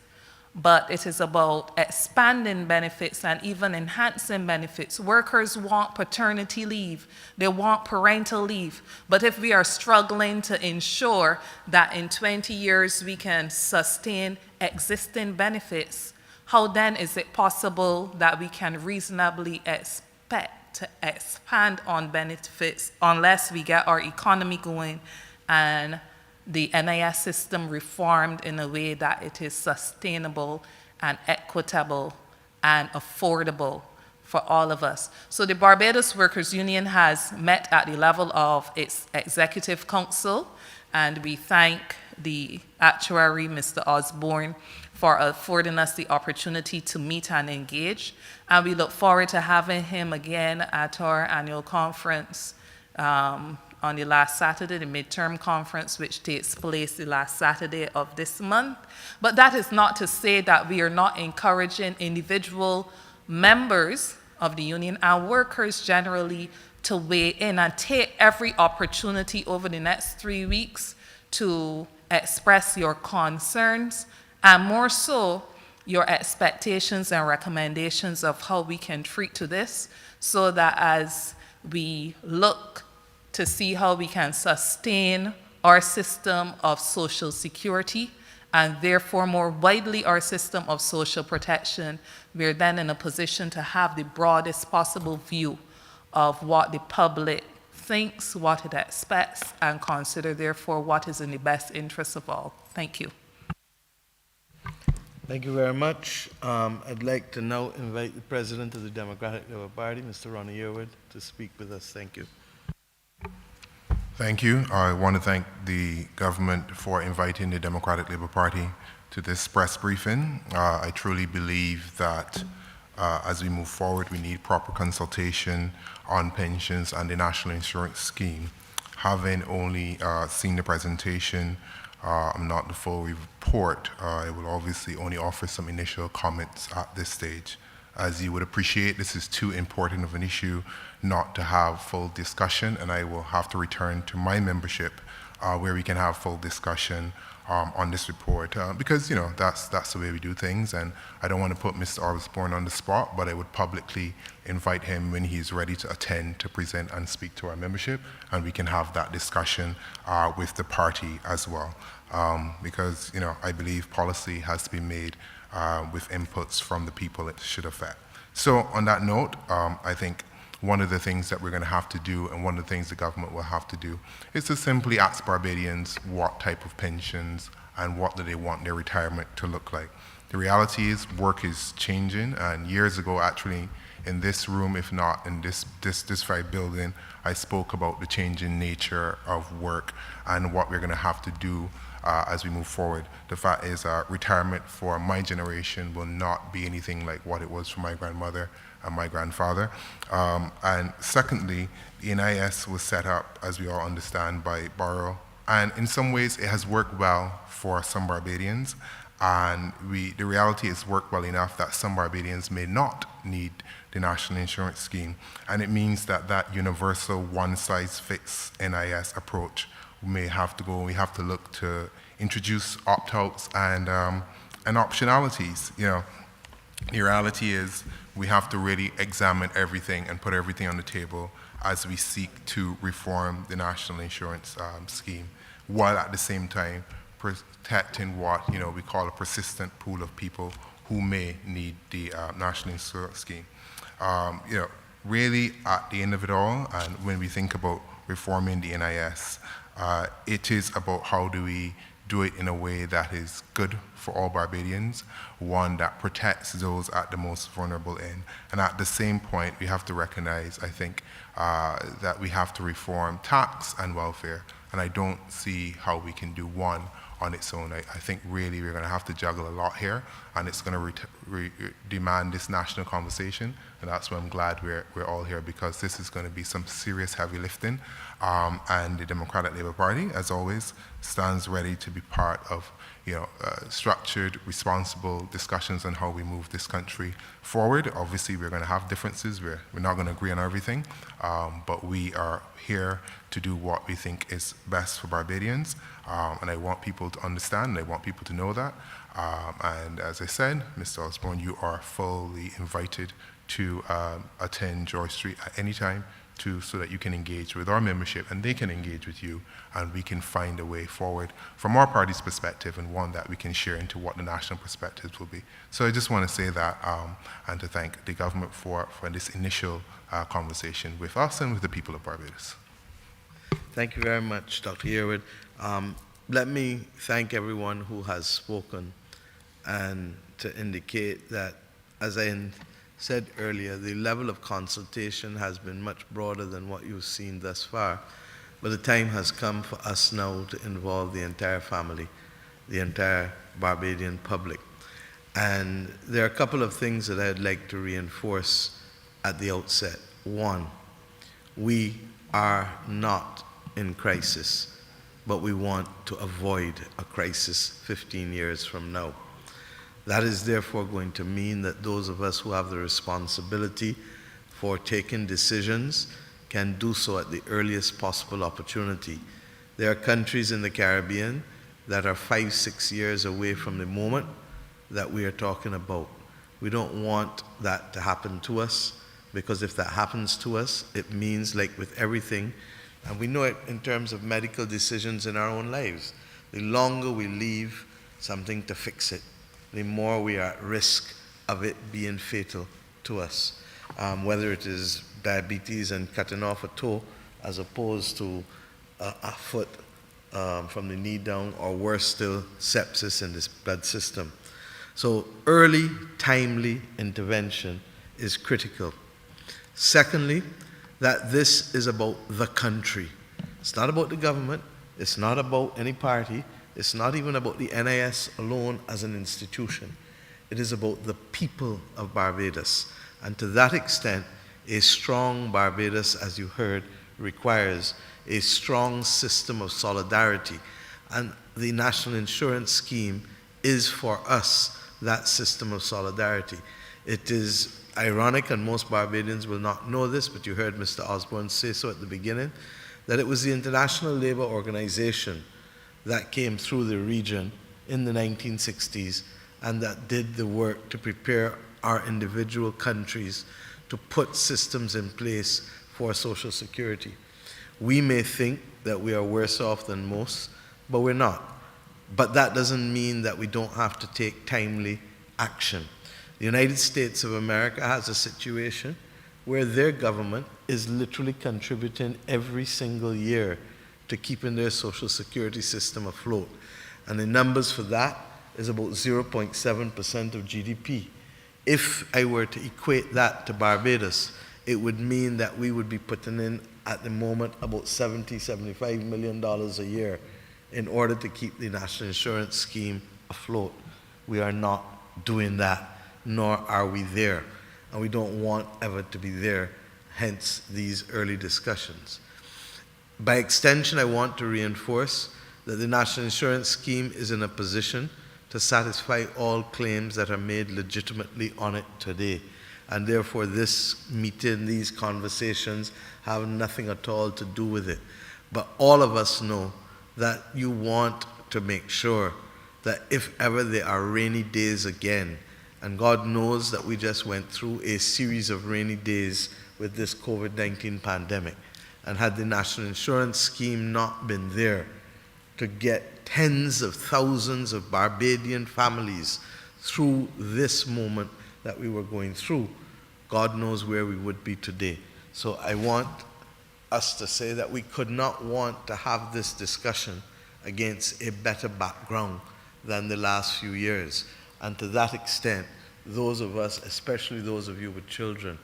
but it is about expanding benefits and even enhancing benefits. Workers want paternity leave, they want parental leave, but if we are struggling to ensure that in 20 years we can sustain existing benefits, how then is it possible that we can reasonably expect to expand on benefits unless we get our economy going and the NIS system reformed in a way that it is sustainable and equitable and affordable for all of us? So the Barbados Workers Union has met at the level of its executive council, and we thank the actuary, Mr. Osborne, for affording us the opportunity to meet and engage. And we look forward to having him again at our annual conference on the last Saturday, the midterm conference, which takes place the last Saturday of this month. But that is not to say that we are not encouraging individual members of the union and workers generally to weigh in and take every opportunity over the next 3 weeks to express your concerns, and more so, your expectations and recommendations of how we can treat to this, so that as we look to see how we can sustain our system of social security and therefore more widely our system of social protection, we're then in a position to have the broadest possible view of what the public thinks, what it expects, and consider therefore what is in the best interest of all. Thank you. Thank you very much. I'd like to now invite the President of the Democratic Labour Party, Mr. Ronnie Yearwood, to speak with us. Thank you. Thank you. I want to thank the government for inviting the Democratic Labour Party to this press briefing. I truly believe that as we move forward. We need proper consultation on pensions and the national insurance scheme. Having only seen the presentation, not the full report, I will obviously only offer some initial comments at this stage. As you would appreciate, this is too important of an issue not to have full discussion, and I will have to return to my membership where we can have full discussion on this report, because that's the way we do things, and I don't want to put Mr. Osborne on the spot, but I would publicly invite him when he's ready to attend to present and speak to our membership, and we can have that discussion with the party as well, because I believe policy has to be made with inputs from the people it should affect. So on that note, I think one of the things that we're going to have to do, and one of the things the government will have to do, is to simply ask Barbadians what type of pensions and what do they want their retirement to look like. The reality is work is changing, and years ago actually in this room, if not in this very building, I spoke about the changing nature of work and what we're going to have to do as we move forward. The fact is retirement for my generation will not be anything like what it was for my grandmother and my grandfather. And secondly, the NIS was set up, as we all understand, by Barrow. And in some ways, it has worked well for some Barbadians. And the reality is worked well enough that some Barbadians may not need the national insurance scheme. And it means that that universal one-size-fits NIS approach may have to go. We have to look to introduce opt-outs and optionalities. The reality is we have to really examine everything and put everything on the table as we seek to reform the national insurance scheme, while at the same time protecting what we call a persistent pool of people who may need the national insurance scheme. Really, at the end of it all, and when we think about reforming the NIS, it is about how do we do it in a way that is good for all Barbadians, one that protects those at the most vulnerable end. And at the same point, we have to recognize, I think, that we have to reform tax and welfare. And I don't see how we can do one on its own. I think really we're going to have to juggle a lot here, and it's going to demand this national conversation. And that's why I'm glad we're all here, because this is going to be some serious heavy lifting. And the Democratic Labour Party, as always, stands ready to be part of structured, responsible discussions on how we move this country forward. Obviously, we're going to have differences. We're not going to agree on everything, but we are here to do what we think is best for Barbadians. And I want people to understand, and I want people to know that. And as I said, Mr. Osborne, you are fully invited to attend George Street at any time so that you can engage with our membership and they can engage with you, and we can find a way forward from our party's perspective, and one that we can share into what the national perspectives will be. So I just want to say that and to thank the government for this initial conversation with us and with the people of Barbados. Thank you very much, Dr. Yearwood. Let me thank everyone who has spoken, and to indicate that, as I said earlier, the level of consultation has been much broader than what you've seen thus far. But the time has come for us now to involve the entire family, the entire Barbadian public. And there are a couple of things that I'd like to reinforce at the outset. One, we are not in crisis, but we want to avoid a crisis 15 years from now. That is therefore going to mean that those of us who have the responsibility for taking decisions can do so at the earliest possible opportunity. There are countries in the Caribbean that are 5-6 years away from the moment that we are talking about. We don't want that to happen to us, because if that happens to us, it means, like with everything, and we know it in terms of medical decisions in our own lives, the longer we leave something to fix it, the more we are at risk of it being fatal to us. Whether it is diabetes and cutting off a toe as opposed to a foot from the knee down, or worse still, sepsis in this blood system. So early, timely intervention is critical. Secondly, that this is about the country. It's not about the government. It's not about any party. It's not even about the NIS alone as an institution. It is about the people of Barbados. And to that extent, a strong Barbados, as you heard, requires a strong system of solidarity. And the National Insurance Scheme is, for us, that system of solidarity. It is ironic, and most Barbadians will not know this, but you heard Mr. Osborne say so at the beginning, that it was the International Labour Organization that came through the region in the 1960s and that did the work to prepare our individual countries to put systems in place for Social Security. We may think that we are worse off than most, but we're not. But that doesn't mean that we don't have to take timely action. The United States of America has a situation where their government is literally contributing every single year to keeping their Social Security system afloat. And the numbers for that is about 0.7% of GDP. If I were to equate that to Barbados, it would mean that we would be putting in, at the moment, about $75 million a year in order to keep the National Insurance Scheme afloat. We are not doing that, nor are we there. And we don't want ever to be there, hence these early discussions. By extension, I want to reinforce that the National Insurance Scheme is in a position to satisfy all claims that are made legitimately on it today. And therefore, this meeting, these conversations have nothing at all to do with it. But all of us know that you want to make sure that if ever there are rainy days again, and God knows that we just went through a series of rainy days with this COVID-19 pandemic, and had the National Insurance Scheme not been there to get tens of thousands of Barbadian families through this moment that we were going through, God knows where we would be today. So I want us to say that we could not want to have this discussion against a better background than the last few years. And to that extent, those of us, especially those of you with children,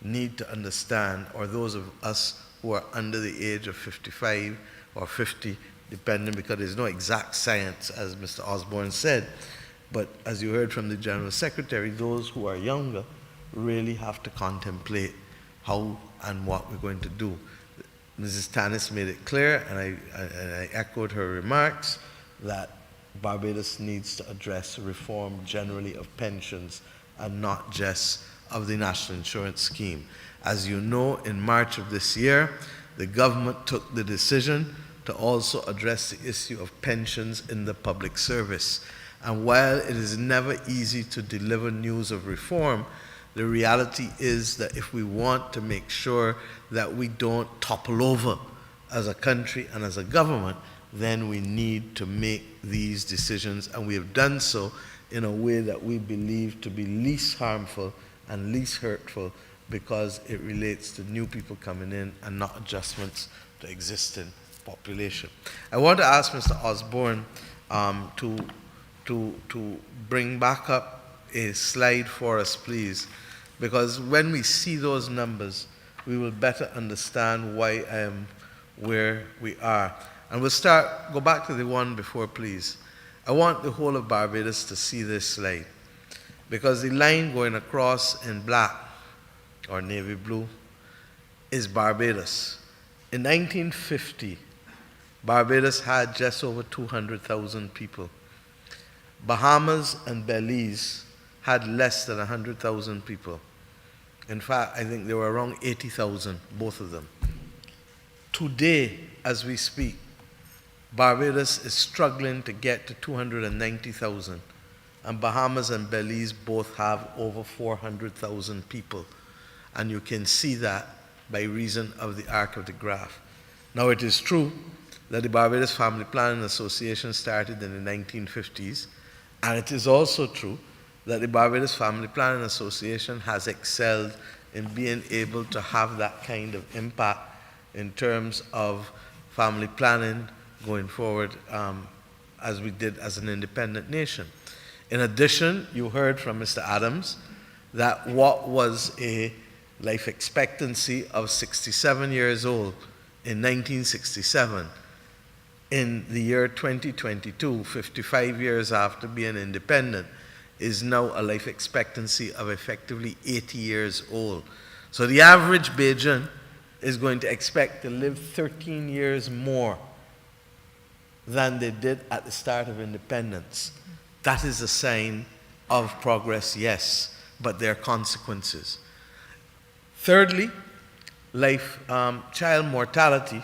need to understand, or those of us who are under the age of 55 or 50, depending, because there's no exact science, as Mr. Osborne said, but as you heard from the General Secretary, those who are younger really have to contemplate how and what we're going to do. Mrs. Tannis made it clear, and I echoed her remarks, that Barbados needs to address reform generally of pensions and not just of the National Insurance Scheme. As you know, in March of this year, the government took the decision to also address the issue of pensions in the public service. And while it is never easy to deliver news of reform, the reality is that if we want to make sure that we don't topple over as a country and as a government, then we need to make these decisions, and we have done so in a way that we believe to be least harmful and least hurtful, because it relates to new people coming in and not adjustments to existing population. I want to ask Mr. Osborne to bring back up a slide for us, please, because when we see those numbers, we will better understand why I am where we are. And we'll go back to the one before, please. I want the whole of Barbados to see this slide, because the line going across in black, or navy blue, is Barbados. In 1950, Barbados had just over 200,000 people. Bahamas and Belize had less than 100,000 people. In fact, I think they were around 80,000, both of them. Today, as we speak, Barbados is struggling to get to 290,000, and Bahamas and Belize both have over 400,000 people. And you can see that by reason of the arc of the graph. Now, it is true that the Barbados Family Planning Association started in the 1950s, and it is also true that the Barbados Family Planning Association has excelled in being able to have that kind of impact in terms of family planning going forward, as we did as an independent nation. In addition, you heard from Mr. Adams that what was a life expectancy of 67 years old in 1967, in the year 2022, 55 years after being independent, is now a life expectancy of effectively 80 years old. So the average Bajan is going to expect to live 13 years more than they did at the start of independence. That is a sign of progress, yes, but there are consequences. Thirdly, child mortality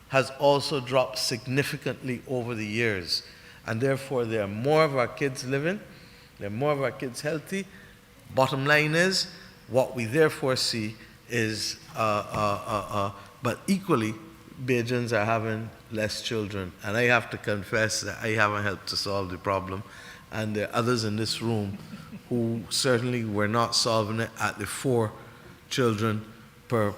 has also dropped significantly over the years, and therefore there are more of our kids living, there are more of our kids healthy. Bottom line is, what we therefore see is, but equally, Bajans are having less children, and I have to confess that I haven't helped to solve the problem, and there are others in this room who certainly were not solving it at the 4 children per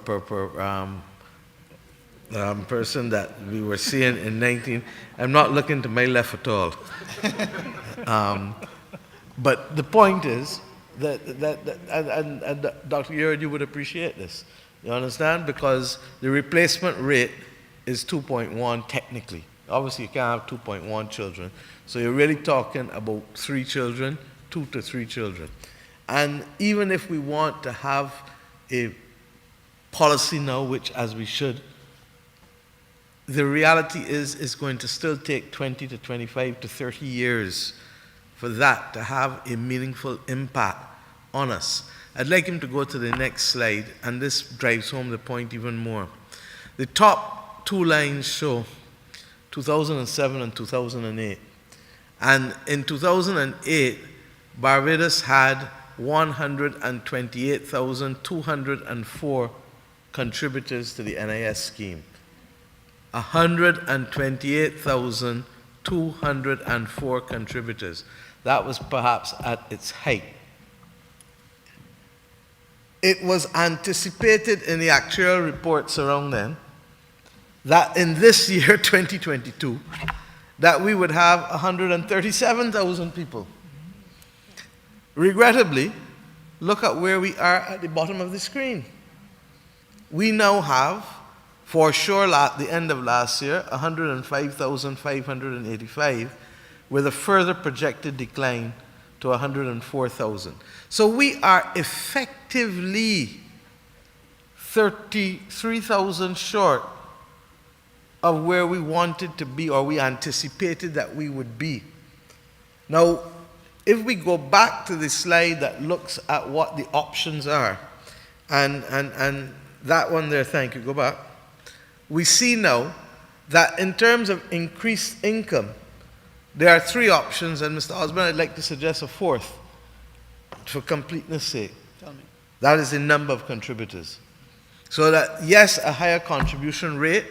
person that we were seeing in 19. I'm not looking to my left at all. But the point is that and Dr. Yerd, you would appreciate this. You understand? Because the replacement rate is 2.1 technically. Obviously, you can't have 2.1 children. So you're really talking about 3 children, 2 to 3 children. And even if we want to have a policy now, which as we should, the reality is it's going to still take 20 to 25 to 30 years for that to have a meaningful impact on us. I'd like him to go to the next slide, and this drives home the point even more. The top 2 lines show 2007 and 2008. And in 2008, Barbados had 128,204 contributors to the NIS scheme. 128,204 contributors. That was perhaps at its height. It was anticipated in the actuarial reports around then that in this year, 2022, that we would have 137,000 people. Regrettably, look at where we are at the bottom of the screen. We now have, for sure, at the end of last year, 105,585, with a further projected decline to 104,000. So we are effectively 33,000 short of where we wanted to be, or we anticipated that we would be. Now, if we go back to the slide that looks at what the options are, and that one there, thank you, go back. We see now that in terms of increased income, there are 3 options, and Mr. Osborne, I'd like to suggest a 4th, for completeness' sake. Tell me. That is the number of contributors. So that, yes, a higher contribution rate,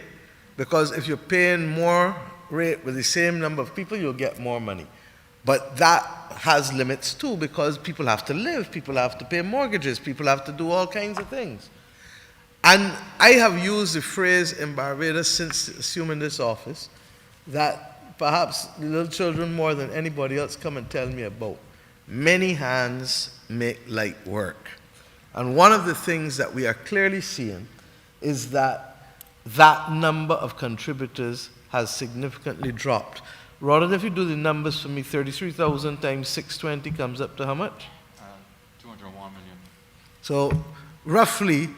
because if you're paying more rate with the same number of people, you'll get more money. But that has limits too, because people have to live, people have to pay mortgages, people have to do all kinds of things. And I have used the phrase in Barbados since assuming this office that perhaps the little children more than anybody else come and tell me about. Many hands make light work. And one of the things that we are clearly seeing is that that number of contributors has significantly dropped. Rather, if you do the numbers for me, 33,000 times 620 comes up to how much? 201 million. So roughly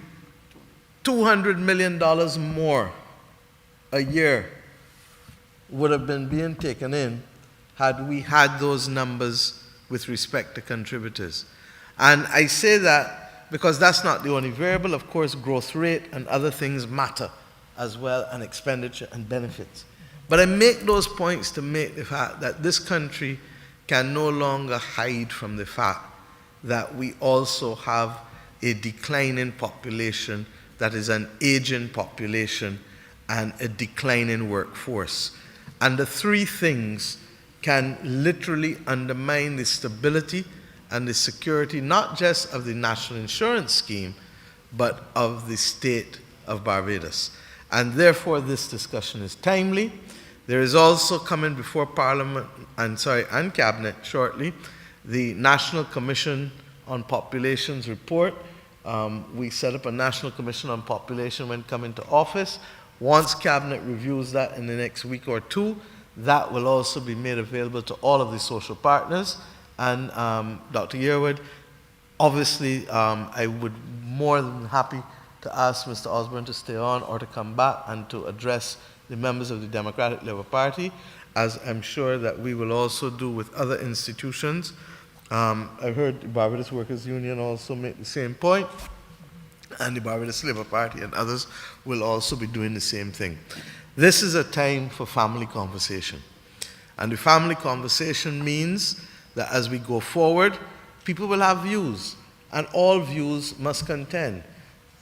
$200 million more a year would have been being taken in had we had those numbers with respect to contributors. And I say that because that's not the only variable. Of course, growth rate and other things matter as well, and expenditure and benefits. But I make those points to make the fact that this country can no longer hide from the fact that we also have a declining population that is an aging population and a declining workforce. And the 3 things can literally undermine the stability and the security, not just of the national insurance scheme, but of the state of Barbados. And therefore, this discussion is timely. There is also coming before Parliament, and Cabinet shortly, the National Commission on Population's report. We set up a National Commission on Population when coming to office. Once Cabinet reviews that in the next week or 2, that will also be made available to all of the social partners, and Dr. Yearwood. Obviously, I would more than happy to ask Mr. Osborne to stay on or to come back and to address the members of the Democratic Labour Party, as I'm sure that we will also do with other institutions. I've heard the Barbados Workers Union also make the same point, and the Barbados Labour Party and others will also be doing the same thing. This is a time for family conversation. And the family conversation means that as we go forward, people will have views, and all views must contend.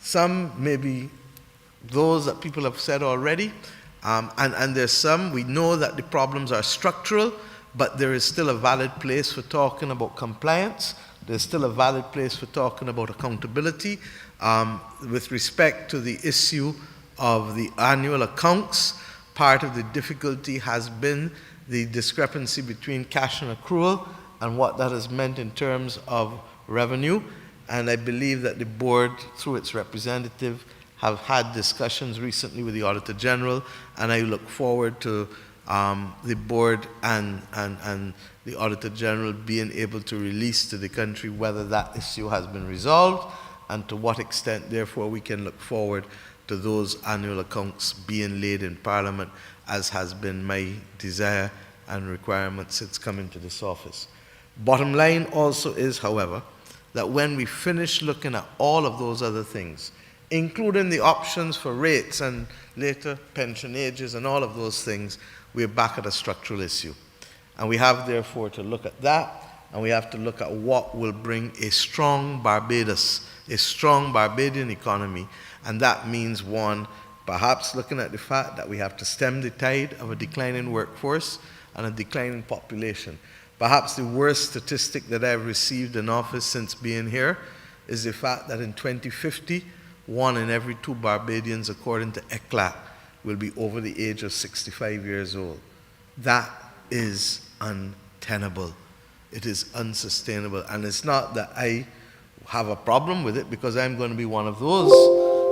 Some may be those that people have said already, and there's some, we know that the problems are structural, but there is still a valid place for talking about compliance. There's still a valid place for talking about accountability. With respect to the issue of the annual accounts, part of the difficulty has been the discrepancy between cash and accrual and what that has meant in terms of revenue. And I believe that the board, through its representative, have had discussions recently with the Auditor General, and I look forward to the board and the Auditor General being able to release to the country whether that issue has been resolved, and to what extent, therefore, we can look forward to those annual accounts being laid in Parliament, as has been my desire and requirement since coming to this office. Bottom line also is, however, that when we finish looking at all of those other things, including the options for rates and later pension ages and all of those things, we're back at a structural issue. And we have, therefore, to look at that, and we have to look at what will bring a strong Barbados, a strong Barbadian economy. And that means, one, perhaps looking at the fact that we have to stem the tide of a declining workforce and a declining population. Perhaps the worst statistic that I've received in office since being here is the fact that in 2050, 1 in every 2 Barbadians, according to ECLAT, will be over the age of 65 years old. That is untenable. It is unsustainable. And it's not that I have a problem with it, because I'm going to be one of those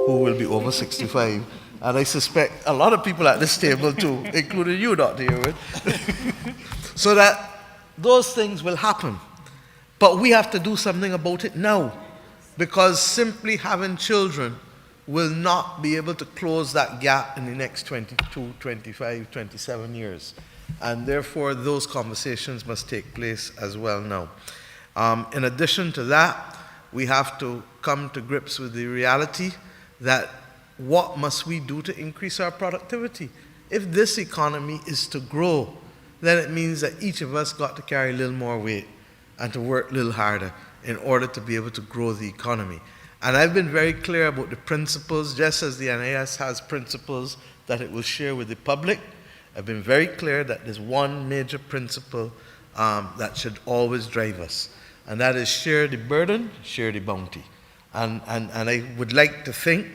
who will be over 65. And I suspect a lot of people at this table too, including you, Dr. Yearwood. So that those things will happen. But we have to do something about it now, because simply having children will not be able to close that gap in the next 22, 25, 27 years. And therefore, those conversations must take place as well now. In addition to that, we have to come to grips with the reality that what must we do to increase our productivity? If this economy is to grow, then it means that each of us got to carry a little more weight and to work a little harder in order to be able to grow the economy. And I've been very clear about the principles, just as the NIS has principles that it will share with the public. I've been very clear that there's one major principle that should always drive us, and that is share the burden, share the bounty. And I would like to think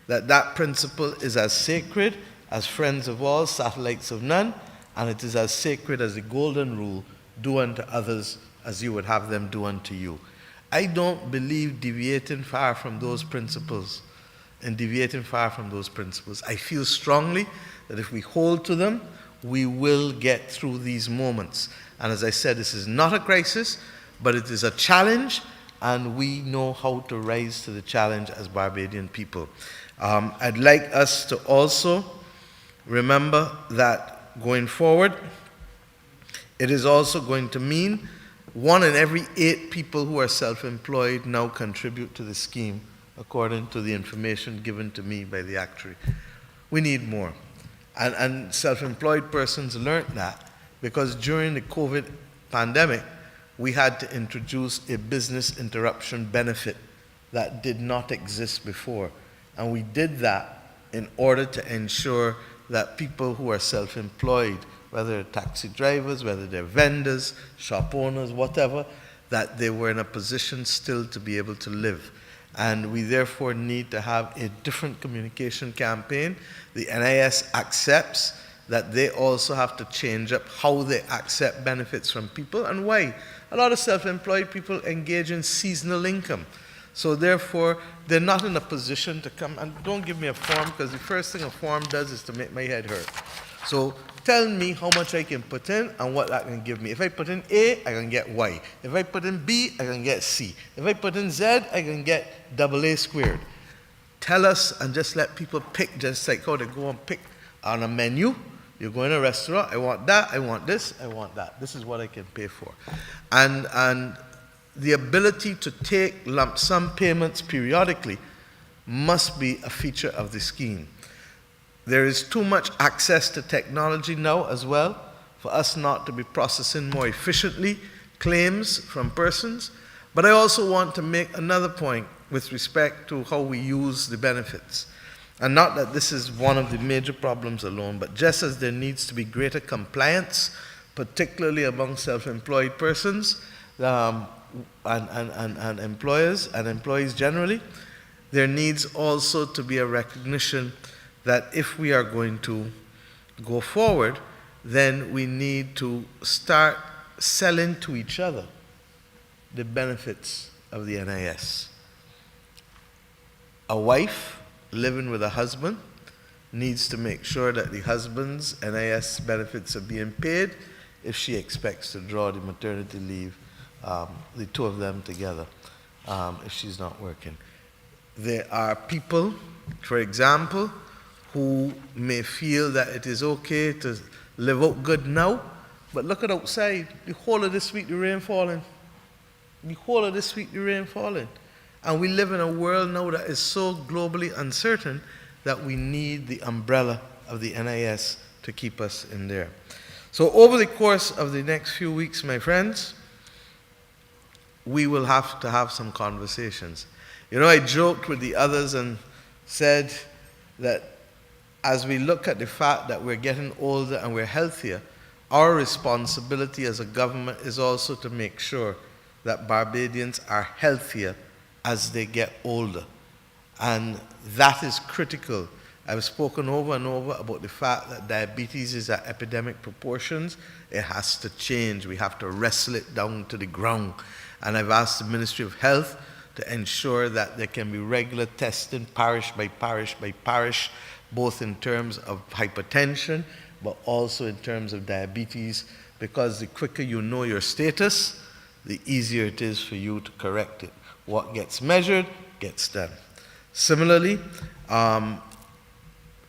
that that principle is as sacred as friends of all, satellites of none, and it is as sacred as the golden rule, do unto others as you would have them do unto you. I don't believe deviating far from those principles, I feel strongly that if we hold to them, we will get through these moments. And as I said, this is not a crisis, but it is a challenge, and we know how to rise to the challenge as Barbadian people. I'd like us to also remember that going forward, it is also going to mean 1 in every 8 people who are self-employed now contribute to the scheme, according to the information given to me by the actuary. We need more. And self-employed persons learned that because during the COVID pandemic, we had to introduce a business interruption benefit that did not exist before. And we did that in order to ensure that people who are self-employed, whether they're taxi drivers, whether they're vendors, shop owners, whatever, that they were in a position still to be able to live. And we therefore need to have a different communication campaign. The NIS accepts that they also have to change up how they accept benefits from people and why. A lot of self-employed people engage in seasonal income. So therefore, they're not in a position to come, and don't give me a form, because the first thing a form does is to make my head hurt. So tell me how much I can put in and what that can give me. If I put in A, I can get Y. If I put in B, I can get C. If I put in Z, I can get AA squared. Tell us and just let people pick, just like how they go and pick on a menu. You go in a restaurant, I want that, I want this, I want that. This is what I can pay for. And the ability to take lump sum payments periodically must be a feature of the scheme. There is too much access to technology now as well for us not to be processing more efficiently claims from persons. But I also want to make another point with respect to how we use the benefits. And not that this is one of the major problems alone, but just as there needs to be greater compliance, particularly among self-employed persons and employers and employees generally, there needs also to be a recognition that if we are going to go forward, then we need to start selling to each other the benefits of the NIS. A wife living with a husband needs to make sure that the husband's NIS benefits are being paid if she expects to draw the maternity leave, the two of them together, if she's not working. There are people, for example, who may feel that it is okay to live out good now, but look at outside. The whole of this week the rain falling. The whole of this week the rain falling. And we live in a world now that is so globally uncertain that we need the umbrella of the NIS to keep us in there. So over the course of the next few weeks, my friends, we will have to have some conversations. You know, I joked with the others and said that as we look at the fact that we're getting older and we're healthier, our responsibility as a government is also to make sure that Barbadians are healthier as they get older. And that is critical. I've spoken over and over about the fact that diabetes is at epidemic proportions. It has to change. We have to wrestle it down to the ground. And I've asked the Ministry of Health to ensure that there can be regular testing, parish by parish by parish, both in terms of hypertension, but also in terms of diabetes, because the quicker you know your status, the easier it is for you to correct it. What gets measured gets done. Similarly,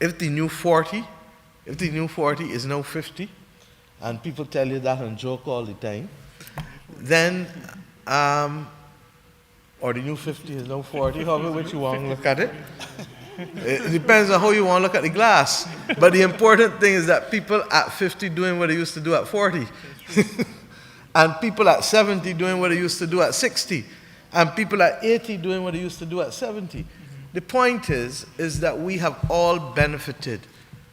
if the new 40 is now 50, and people tell you that and joke all the time, then, or the new 50 is now 40, however which you want to look at it. It depends on how you want to look at the glass. But the important thing is that people at 50 doing what they used to do at 40. And people at 70 doing what they used to do at 60. And people at 80 doing what they used to do at 70. The point is that we have all benefited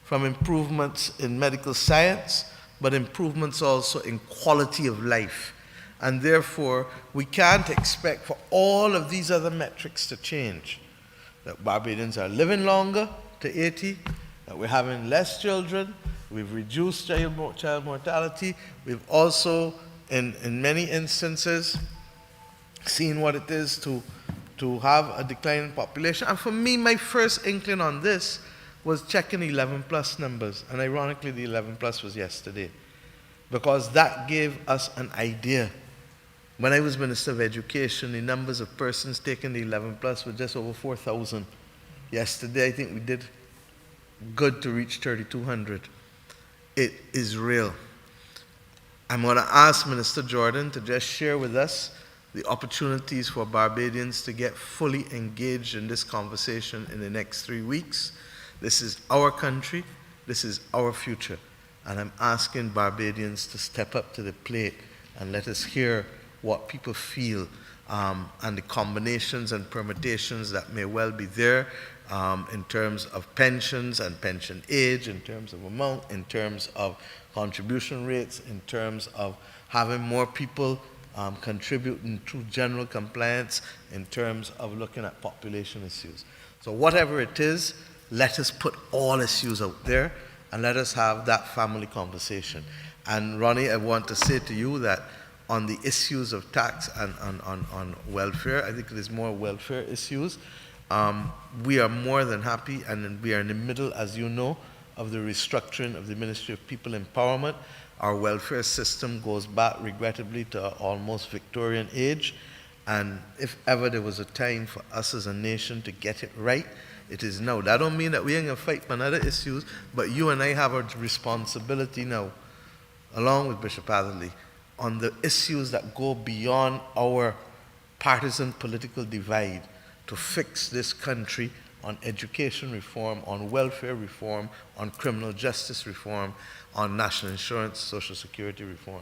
from improvements in medical science, but improvements also in quality of life. And therefore, we can't expect for all of these other metrics to change. That Barbadians are living longer to 80, that we're having less children, we've reduced child mortality, we've also, in many instances, seen what it is to have a declining population. And for me, my first inkling on this was checking 11 plus numbers. And ironically, the 11 plus was yesterday, because that gave us an idea. When I was Minister of Education, the numbers of persons taking the 11 plus were just over 4,000. Yesterday, I think we did good to reach 3,200. It is real. I'm going to ask Minister Jordan to just share with us the opportunities for Barbadians to get fully engaged in this conversation in the next 3 weeks. This is our country. This is our future. And I'm asking Barbadians to step up to the plate and let us hear what people feel and the combinations and permutations that may well be there in terms of pensions and pension age, in terms of amount, in terms of contribution rates, in terms of having more people contributing to general compliance, in terms of looking at population issues. So whatever it is, let us put all issues out there and let us have that family conversation. And Ronnie, I want to say to you that on the issues of tax and on welfare, I think it is more welfare issues, we are more than happy, and we are in the middle, as you know, of the restructuring of the Ministry of People Empowerment. Our welfare system goes back, regrettably, to almost Victorian age. And if ever there was a time for us as a nation to get it right, it is now. That don't mean that we ain't going to fight on other issues, but you and I have a responsibility now, along with Bishop Atherley, on the issues that go beyond our partisan political divide, to fix this country on education reform, on welfare reform, on criminal justice reform, on national insurance, social security reform.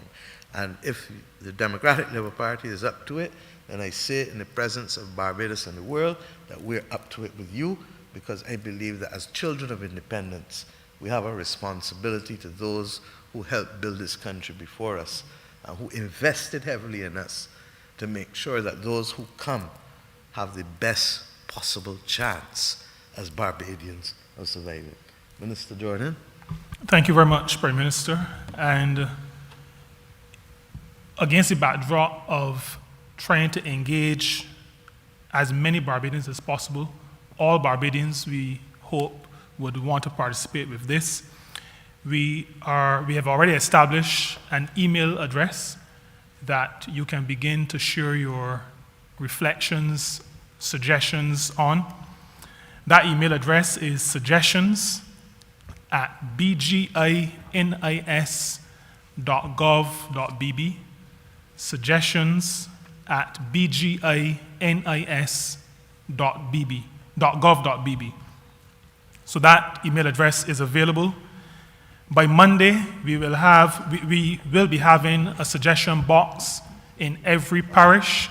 And if the Democratic Labour Party is up to it, then I say in the presence of Barbados and the world that we're up to it with you, because I believe that as children of independence, we have a responsibility to those who helped build this country before us and who invested heavily in us, to make sure that those who come have the best possible chance as Barbadians of surviving. Minister Jordan. Thank you very much, Prime Minister. And against the backdrop of trying to engage as many Barbadians as possible, all Barbadians we hope would want to participate with this. We have already established an email address that you can begin to share your reflections, suggestions on. That email address is suggestions@bginis.gov.bb, suggestions@bginis.gov.bb. So that email address is available. By Monday, we will be having a suggestion box in every parish.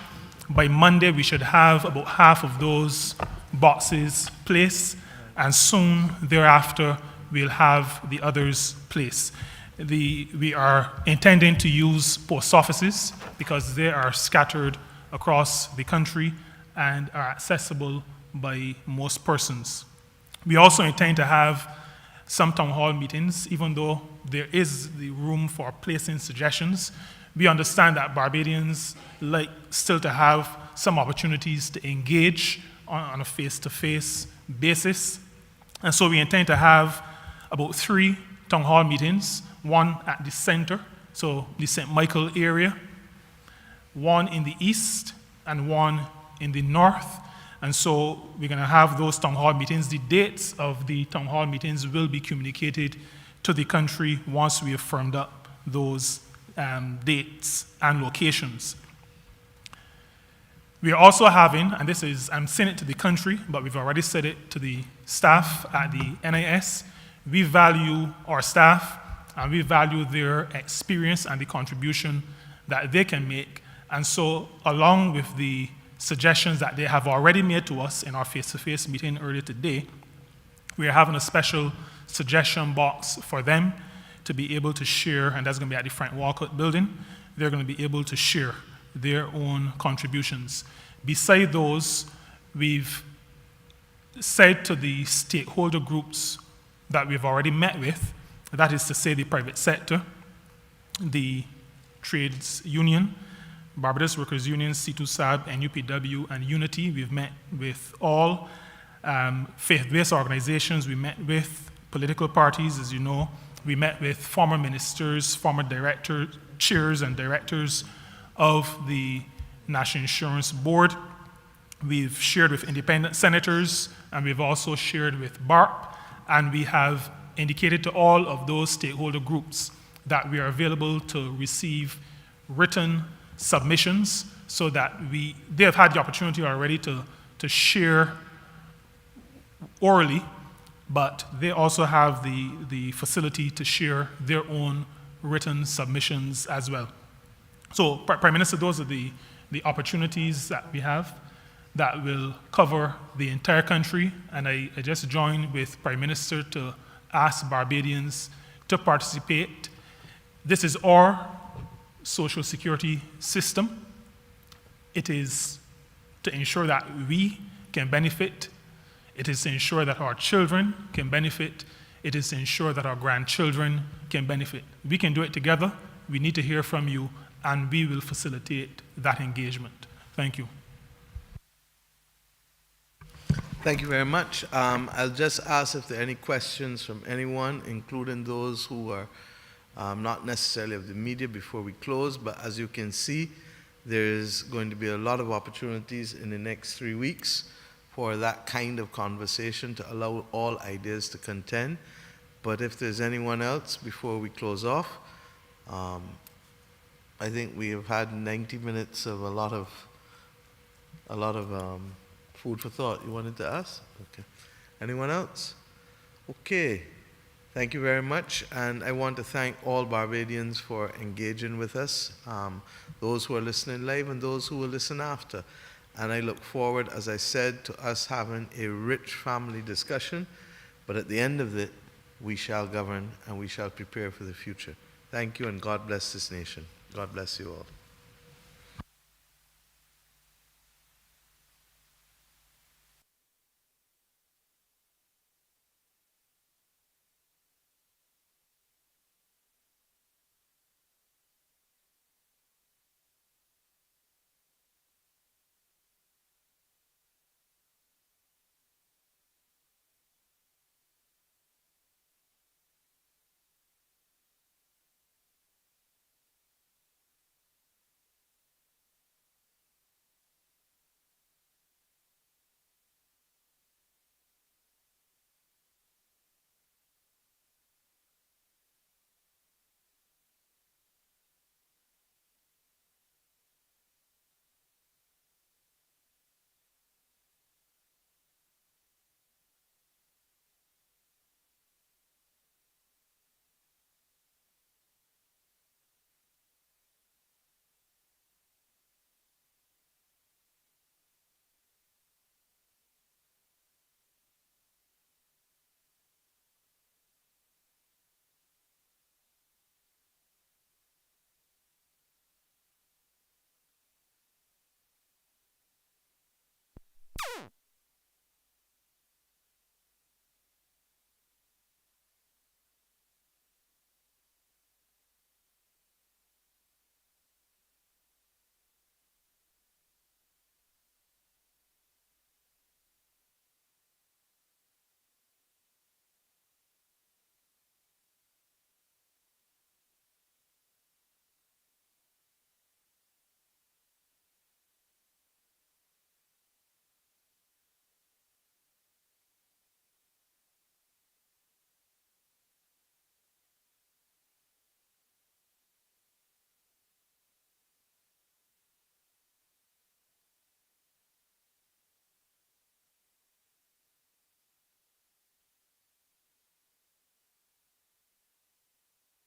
By Monday, we should have about half of those boxes placed, and soon thereafter, we'll have the others placed. We are intending to use post offices because they are scattered across the country and are accessible by most persons. We also intend to have some town hall meetings, even though there is the room for placing suggestions. We understand that Barbadians like still to have some opportunities to engage on a face-to-face basis. And so we intend to have about 3 town hall meetings, one at the center, so the St. Michael area, one in the east, and one in the north. And so we're going to have those town hall meetings. The dates of the town hall meetings will be communicated to the country once we have firmed up those dates and locations. We are also having, and this is, I'm saying it to the country, but we've already said it to the staff at the NIS, we value our staff and we value their experience and the contribution that they can make. And so along with the suggestions that they have already made to us in our face-to-face meeting earlier today, we are having a special suggestion box for them to be able to share, and that's going to be at the Frank Walcott building. They're going to be able to share their own contributions. Beside those, we've said to the stakeholder groups that we've already met with, that is to say the private sector, the trades union, Barbados Workers Union, C2SAB, NUPW, and Unity. We've met with all faith-based organizations. We met with political parties, as you know. We met with former ministers, former chairs and directors of the National Insurance Board. We've shared with independent senators, and we've also shared with BARP, and we have indicated to all of those stakeholder groups that we are available to receive written submissions so that they have had the opportunity already to share orally, but they also have the facility to share their own written submissions as well. So, Prime Minister, those are the opportunities that we have that will cover the entire country, and I just joined with Prime Minister to ask Barbadians to participate. This is our social security system. It is to ensure that we can benefit. It is to ensure that our children can benefit. It is to ensure that our grandchildren can benefit. We can do it together. We need to hear from you, and we will facilitate that engagement. Thank you. Thank you very much. I'll just ask if there are any questions from anyone, including those who are not necessarily of the media, before we close. But as you can see, there's going to be a lot of opportunities in the next 3 weeks for that kind of conversation to allow all ideas to contend. But if there's anyone else before we close off, I think we have had 90 minutes of a lot of food for thought. You wanted to ask? Okay. Anyone else? Okay. Thank you very much. And I want to thank all Barbadians for engaging with us, those who are listening live and those who will listen after. And I look forward, as I said, to us having a rich family discussion. But at the end of it, we shall govern and we shall prepare for the future. Thank you, and God bless this nation. God bless you all.